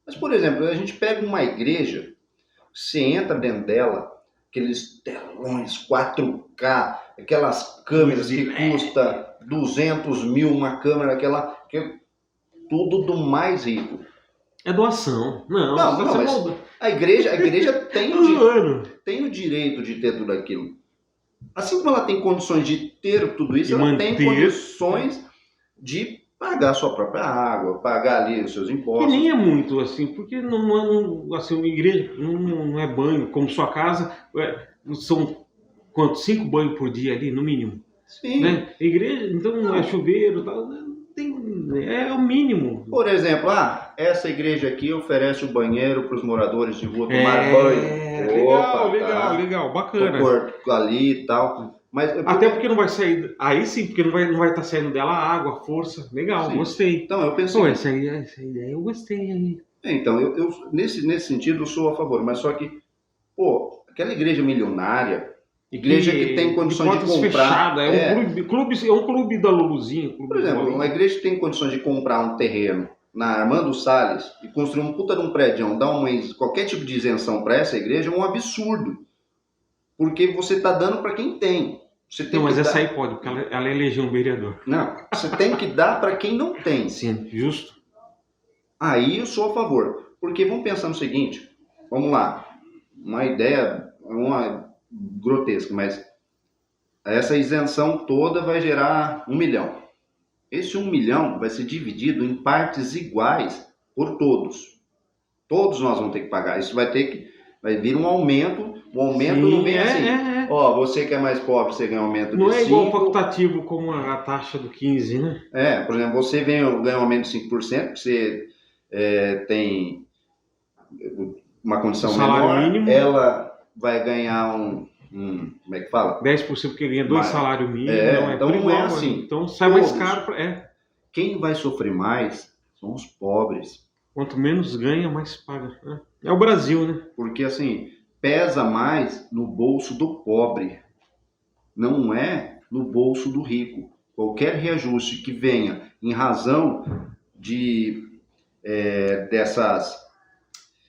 Mas, por exemplo, a gente pega uma igreja, você entra dentro dela, aqueles telões 4K, aquelas câmeras que custa 200 mil uma câmera, tudo do mais rico. É doação. Não, mas a igreja tem o direito de ter tudo aquilo. Assim como ela tem condições de ter tudo isso, ela tem condições de pagar a sua própria água, pagar ali os seus impostos. E nem é muito assim, porque assim, uma igreja não é banho, como sua casa, são quanto? 5 banhos por dia ali, no mínimo. Sim. Né? Igreja, então é chuveiro, tal, é o mínimo. Por exemplo, essa igreja aqui oferece o banheiro para os moradores de rua tomar banho. Legal, bacana. Ali e tal. Mas até porque não vai sair, aí sim, porque não vai estar saindo dela água, força. Legal, sim. Gostei. Então, eu pensei... essa ideia eu gostei. Então, eu nesse sentido eu sou a favor, mas só que, aquela igreja milionária, igreja que tem condições de comprar... Fechada, um clube da Luluzinha. Por exemplo, uma igreja que tem condições de comprar um terreno na Armando Salles e construir um puta de um prédio, dar qualquer tipo de isenção para essa igreja, é um absurdo. Porque você está dando para quem tem. Mas essa aí pode, porque ela elegeu um vereador. Não, você tem que dar para quem não tem. Sim, justo. Aí eu sou a favor. Porque vamos pensar no seguinte, vamos lá, uma ideia grotesca, mas essa isenção toda vai gerar 1 milhão. Esse 1 milhão vai ser dividido em partes iguais por todos. Todos nós vamos ter que pagar. Isso vai vir um aumento. O aumento Sim, não vem assim. Ó, você que é mais pobre, você ganha um aumento de 5. Não é igual facultativo como a taxa do 15, né? Por exemplo, você ganha um aumento de 5%, porque você tem uma condição salário menor, mínimo. ela vai ganhar como é que fala? 10% porque ganha 2 salários mínimos. Então não é assim. Então sai mais caro. Quem vai sofrer mais são os pobres. Quanto menos ganha, mais paga. Né? É o Brasil, né? Porque assim, pesa mais no bolso do pobre, não é no bolso do rico. Qualquer reajuste que venha em razão dessas,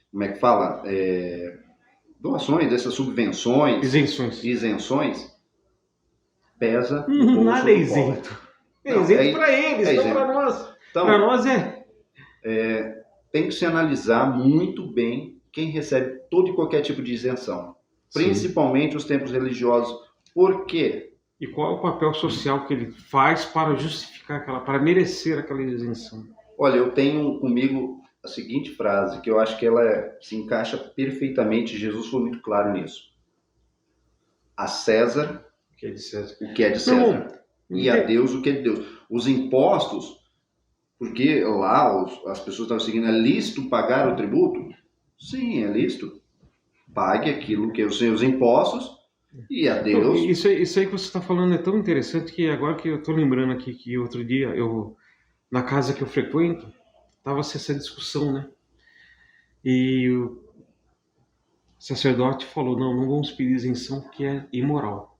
como é que fala? Doações, dessas subvenções, isenções, pesa no bolso nada é do isento. pobre. É isento para eles, não para nós. Então, para nós tem que se analisar muito bem quem recebe todo e qualquer tipo de isenção. Sim. Principalmente os templos religiosos. Por quê? E qual é o papel social que ele faz para justificar para merecer aquela isenção? Olha, eu tenho comigo a seguinte frase, que eu acho que ela se encaixa perfeitamente. Jesus foi muito claro nisso. A César o que é de César. O que é de César. E a Deus o que é de Deus. Os impostos, porque lá as pessoas estavam seguindo, é lícito pagar o tributo? Sim, é lícito. Pague aquilo que os seus impostos e a Deus... Isso aí que você está falando é tão interessante que agora que eu estou lembrando aqui que outro dia, na casa que eu frequento, estava essa discussão, né? E o sacerdote falou, não vamos pedir isenção porque é imoral.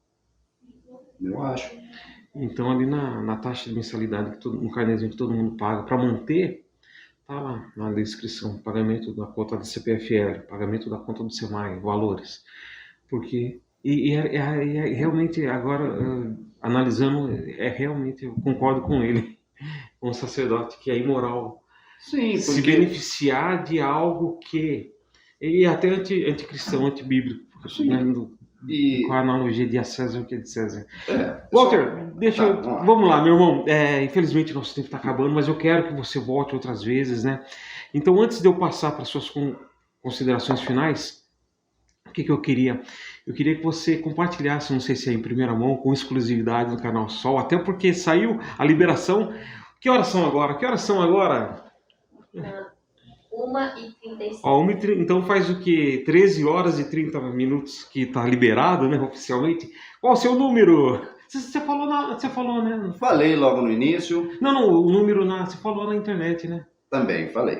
Eu acho. Então ali na taxa de mensalidade, no carnezinho que todo mundo paga, para manter, tá lá na descrição, pagamento da conta da CPFL, pagamento da conta do SEMAI, valores. Porque, realmente agora, analisando, realmente, eu concordo com ele, com o sacerdote, que é imoral. Sim, porque... se beneficiar de algo que... E até anticristão, antibíblico, porque eu estou vendo com a analogia de a César o que é de César. Walter, vamos lá, meu irmão. Infelizmente nosso tempo está acabando, mas eu quero que você volte outras vezes, né? Então, antes de eu passar para suas considerações finais, o que eu queria? Eu queria que você compartilhasse, não sei se é em primeira mão, com exclusividade no Canal Sol, até porque saiu a liberação. Que horas são agora? 1h35. Então faz o que? 13 horas e 30 minutos que está liberado, né, oficialmente. Qual o seu número? Você falou, né? Falei logo no início. Não, o número você falou na internet, né? Também falei.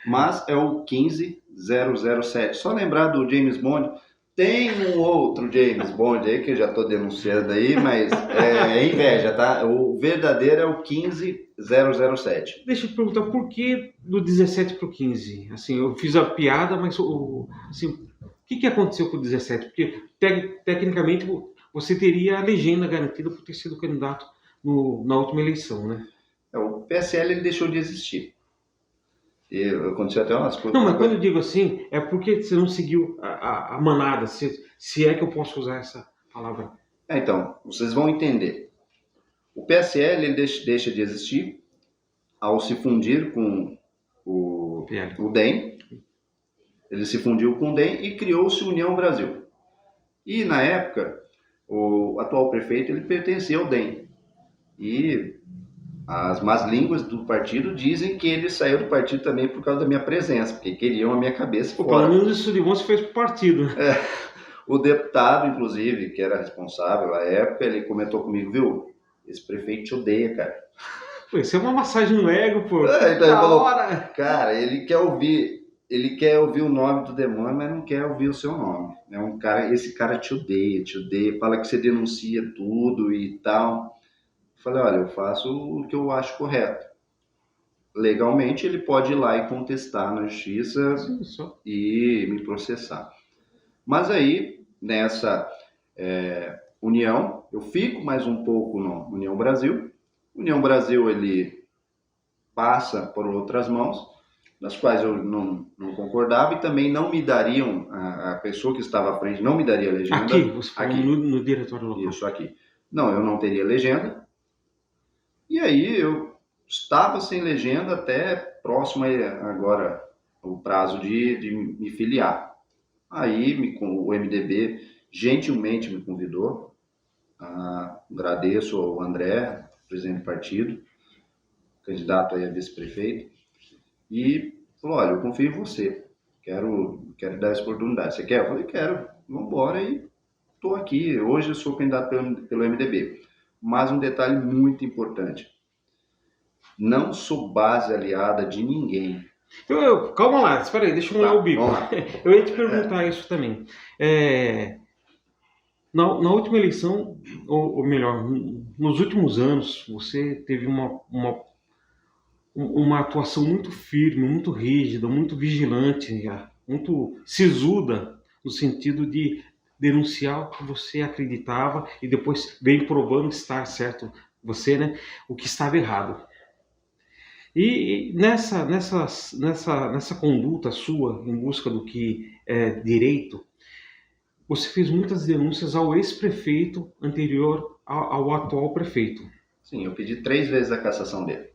Mas é o 15007. Só lembrar do James Bond. Tem um outro James Bond aí que eu já estou denunciando aí, mas é inveja, tá? O verdadeiro é o 15007. Deixa eu te perguntar, por que do 17 para o 15? Assim, eu fiz a piada, mas assim, o que aconteceu com o 17? Porque tecnicamente você teria a legenda garantida por ter sido candidato na última eleição, né? O PSL ele deixou de existir. Aconteceu até umas coisas. Não, mas quando eu digo assim, é porque você não seguiu a manada, se é que eu posso usar essa palavra. Então, vocês vão entender. O PSL ele deixa de existir ao se fundir com o DEM. Ele se fundiu com o DEM e criou-se União Brasil. E, na época, o atual prefeito ele pertencia ao DEM. E as más línguas do partido dizem que ele saiu do partido também por causa da minha presença, porque queriam a minha cabeça fora. Pelo menos isso de bom se fez pro partido. O deputado, inclusive, que era responsável à época, ele comentou comigo, viu? Esse prefeito te odeia, cara. Pô, isso é uma massagem no ego, pô. Então ele falou, cara, ele quer ouvir o nome do demônio, mas não quer ouvir o seu nome. Esse cara te odeia, fala que você denuncia tudo e tal. Falei, olha, eu faço o que eu acho correto. Legalmente, ele pode ir lá e contestar na justiça e me processar. Mas aí, nessa união, eu fico mais um pouco no União Brasil. União Brasil, ele passa por outras mãos. das quais eu não concordava e também não me dariam, a pessoa que estava à frente não me daria legenda. Aqui, você falou aqui, no diretório local. isso aqui. Não, eu não teria legenda. E aí eu estava sem legenda até próximo agora o prazo de me filiar. Aí o MDB gentilmente me convidou, agradeço ao André, presidente do partido, candidato aí a vice-prefeito, e falou, olha, eu confio em você, quero dar essa oportunidade. Você quer? Eu falei, quero, vamos embora, e estou aqui. Hoje eu sou candidato pelo MDB. Mas um detalhe muito importante, não sou base aliada de ninguém. Calma lá, espera aí, deixa eu molhar o bico. Eu ia te perguntar isso também. Na última eleição, ou melhor, nos últimos anos, você teve uma atuação muito firme, muito rígida, muito vigilante, muito sisuda, no sentido de denunciar o que você acreditava e depois veio provando estar certo você, né, o que estava errado. E nessa conduta sua em busca do que é direito, você fez muitas denúncias ao ex-prefeito anterior ao atual prefeito. Sim, eu pedi 3 vezes a cassação dele.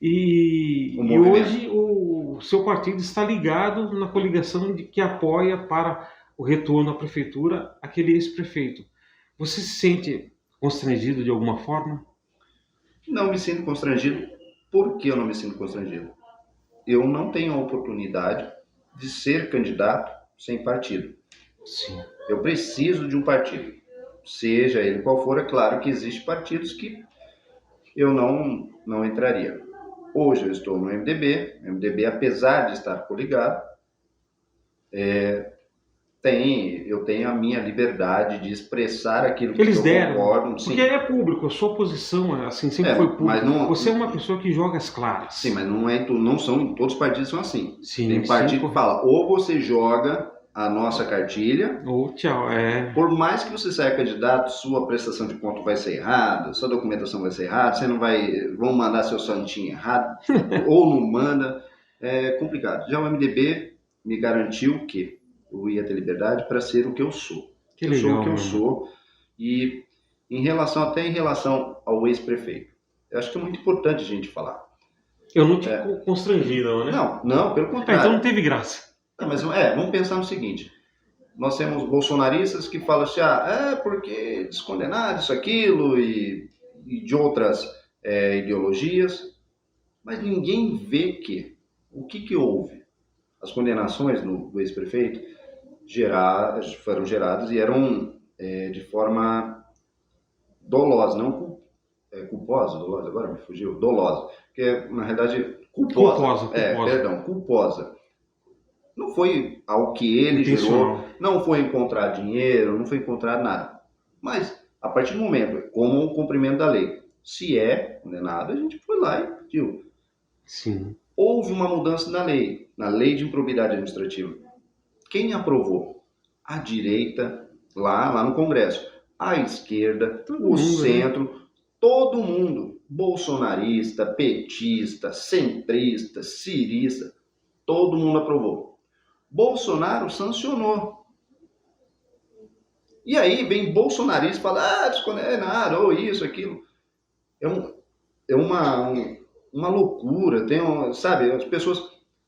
E hoje o seu partido está ligado na coligação que apoia para o retorno à prefeitura aquele ex-prefeito. Você se sente constrangido de alguma forma? Não me sinto constrangido. Por que eu não me sinto constrangido? Eu não tenho a oportunidade de ser candidato sem partido. Sim. Eu preciso de um partido. Seja ele qual for, é claro que existem partidos que eu não entraria. Hoje eu estou no MDB. O MDB, apesar de estar coligado, eu tenho a minha liberdade de expressar aquilo que eles eu concordo. Porque sim. É público, a sua posição assim, sempre foi pública. Você é uma pessoa que joga as claras. Sim, mas não são, todos os partidos são assim. Sim, tem partido que fala, ou você joga a nossa cartilha, ou tchau. Por mais que você saia candidato, sua prestação de conta vai ser errada, sua documentação vai ser errada, você não vai, vão mandar seu santinho errado, ou não manda, é complicado. Já o MDB me garantiu que eu ia ter liberdade para ser o que eu sou. Que legal, sou o que eu sou. E em relação ao ex-prefeito, eu acho que é muito importante a gente falar. Eu não te constrangi, não, né? Não, pelo contrário. Então não teve graça. Não, mas vamos pensar no seguinte, nós temos bolsonaristas que falam assim, porque descondenaram isso, aquilo e de outras ideologias, mas ninguém vê o que houve. As condenações do ex-prefeito foram geradas e eram de forma dolosa, não culposa, dolosa, agora me fugiu, dolosa, porque na realidade culposa. Culposa. Não foi ao que ele gerou, não foi encontrar dinheiro, não foi encontrar nada. Mas, a partir do momento, como o cumprimento da lei, se é condenado, a gente foi lá e pediu. Sim. Houve uma mudança na lei de improbidade administrativa. Quem aprovou? A direita, lá no Congresso. A esquerda, centro, né? Todo mundo. Bolsonarista, petista, centrista, cirista, todo mundo aprovou. Bolsonaro sancionou. E aí vem bolsonarista e fala, descondenaram, ou isso, aquilo. É uma loucura. Sabe, as pessoas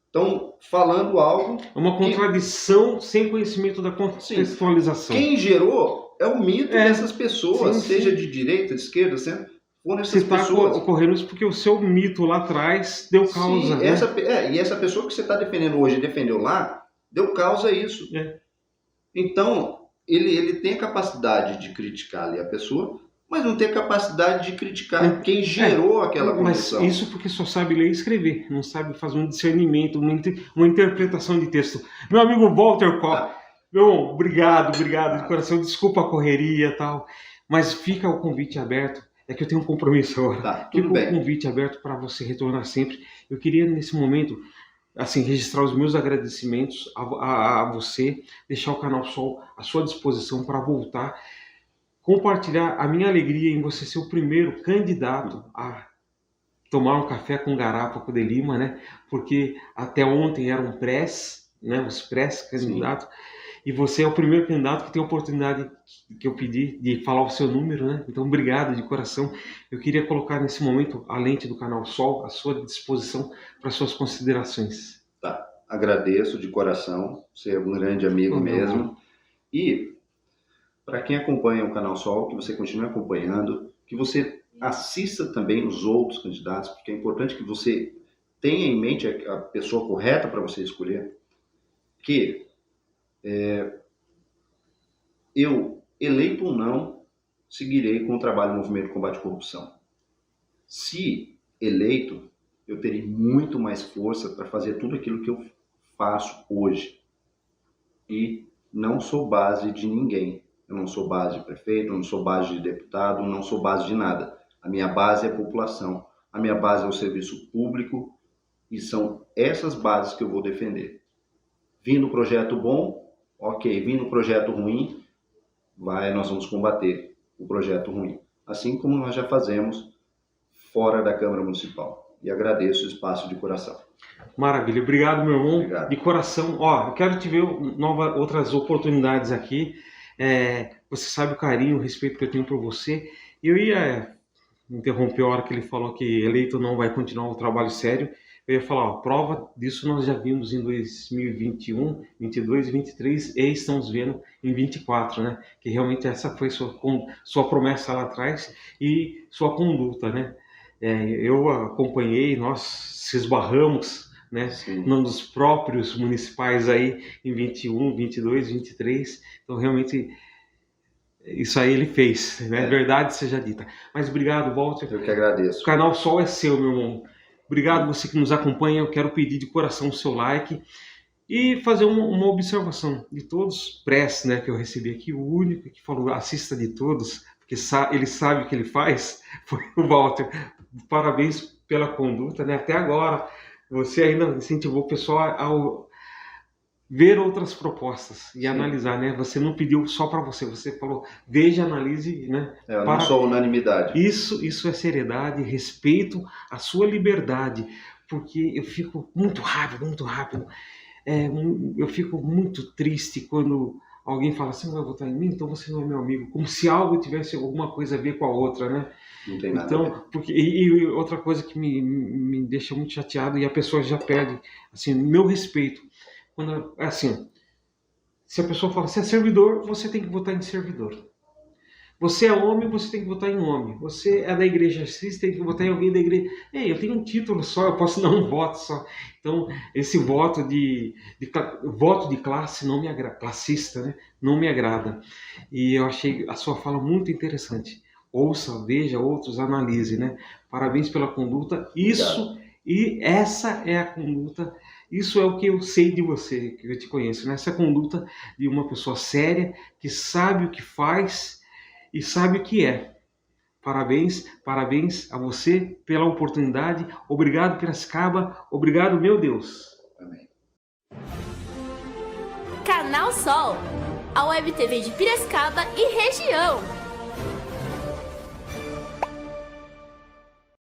estão falando algo... É uma contradição sem conhecimento da contextualização. Quem gerou é o mito dessas pessoas, seja de direita, de esquerda, centro. Você está ocorrendo isso porque o seu mito lá atrás deu causa. Sim, e essa pessoa que você está defendendo hoje, defendeu lá, deu causa a isso. Então, ele tem a capacidade de criticar ali a pessoa, mas não tem a capacidade de criticar quem gerou aquela condição. Mas isso porque só sabe ler e escrever, não sabe fazer um discernimento, uma interpretação de texto. Meu amigo Walter Kopp, obrigado de coração, desculpa a correria e tal, mas fica o convite aberto. É que eu tenho um compromisso agora. Fica um convite aberto para você retornar sempre. Eu queria, nesse momento, assim, registrar os meus agradecimentos a você, deixar o Canal Sol à sua disposição para voltar, compartilhar a minha alegria em você ser o primeiro candidato a tomar um café com Garapa com o de Lima, né? Porque até ontem eram prés, né? Os pré-candidatos. E você é o primeiro candidato que tem a oportunidade que eu pedi de falar o seu número, né? Então, obrigado de coração. Eu queria colocar nesse momento a lente do Canal Sol à sua disposição para suas considerações. Tá, agradeço de coração, você é um grande amigo mesmo. E para quem acompanha o Canal Sol, que você continue acompanhando, que você assista também os outros candidatos, porque é importante que você tenha em mente a pessoa correta para você escolher, que eu, eleito ou não, seguirei com o trabalho do Movimento de Combate à Corrupção. Se eleito, eu terei muito mais força para fazer tudo aquilo que eu faço hoje. E não sou base de ninguém. Eu não sou base de prefeito, eu não sou base de deputado, não sou base de nada. A minha base é a população. A minha base é o serviço público e são essas bases que eu vou defender. Vindo um projeto bom, ok. Vindo um projeto ruim, nós vamos combater o projeto ruim. Assim como nós já fazemos fora da Câmara Municipal. E agradeço o espaço de coração. Maravilha, obrigado, meu irmão. Obrigado. De coração. Eu quero te ver outras oportunidades aqui. Você sabe o carinho, o respeito que eu tenho por você. Eu ia interromper a hora que ele falou que eleito não vai continuar o trabalho sério. Eu ia falar, prova disso nós já vimos em 2021, 22, 23 e estamos vendo em 24, né? Que realmente essa foi sua promessa lá atrás e sua conduta, né? Eu acompanhei, nós se esbarramos, né? Num dos próprios municipais aí em 21, 22, 23. Então realmente isso aí ele fez, né? Verdade seja dita. Mas obrigado, Walter. Eu que agradeço. O Canal Sol é seu, meu irmão. Obrigado você que nos acompanha. Eu quero pedir de coração o seu like e fazer uma observação de todos press, né, que eu recebi aqui. O único que falou assista de todos, porque ele sabe o que ele faz, foi o Walter. Parabéns pela conduta, né? Até agora você ainda incentivou o pessoal a ver outras propostas e analisar, né? Você não pediu só para você, você falou veja, analise, né? Eu não sou unanimidade. Isso é seriedade, respeito à sua liberdade, porque eu fico muito rápido. Eu fico muito triste quando alguém fala assim, vai votar em mim, então você não é meu amigo, como se algo tivesse alguma coisa a ver com a outra, né? Não tem nada. Então, e outra coisa que me deixa muito chateado e a pessoa já perde, assim, meu respeito. Quando, assim, se a pessoa fala, você é servidor, você tem que votar em servidor. Você é homem, você tem que votar em homem. Você é da igreja X, tem que votar em alguém da igreja. Eu tenho um título só, eu posso dar um voto só. Então, esse voto de classe não me agrada, classista, né? Não me agrada. E eu achei a sua fala muito interessante. Ouça, veja, outros, analise, né? Parabéns pela conduta. Isso, e essa é a conduta. Isso é o que eu sei de você, que eu te conheço, né? Essa conduta de uma pessoa séria, que sabe o que faz e sabe o que é. Parabéns a você pela oportunidade. Obrigado, Piracicaba. Obrigado, meu Deus. Amém. Canal Sol, a Web TV de Piracicaba e região.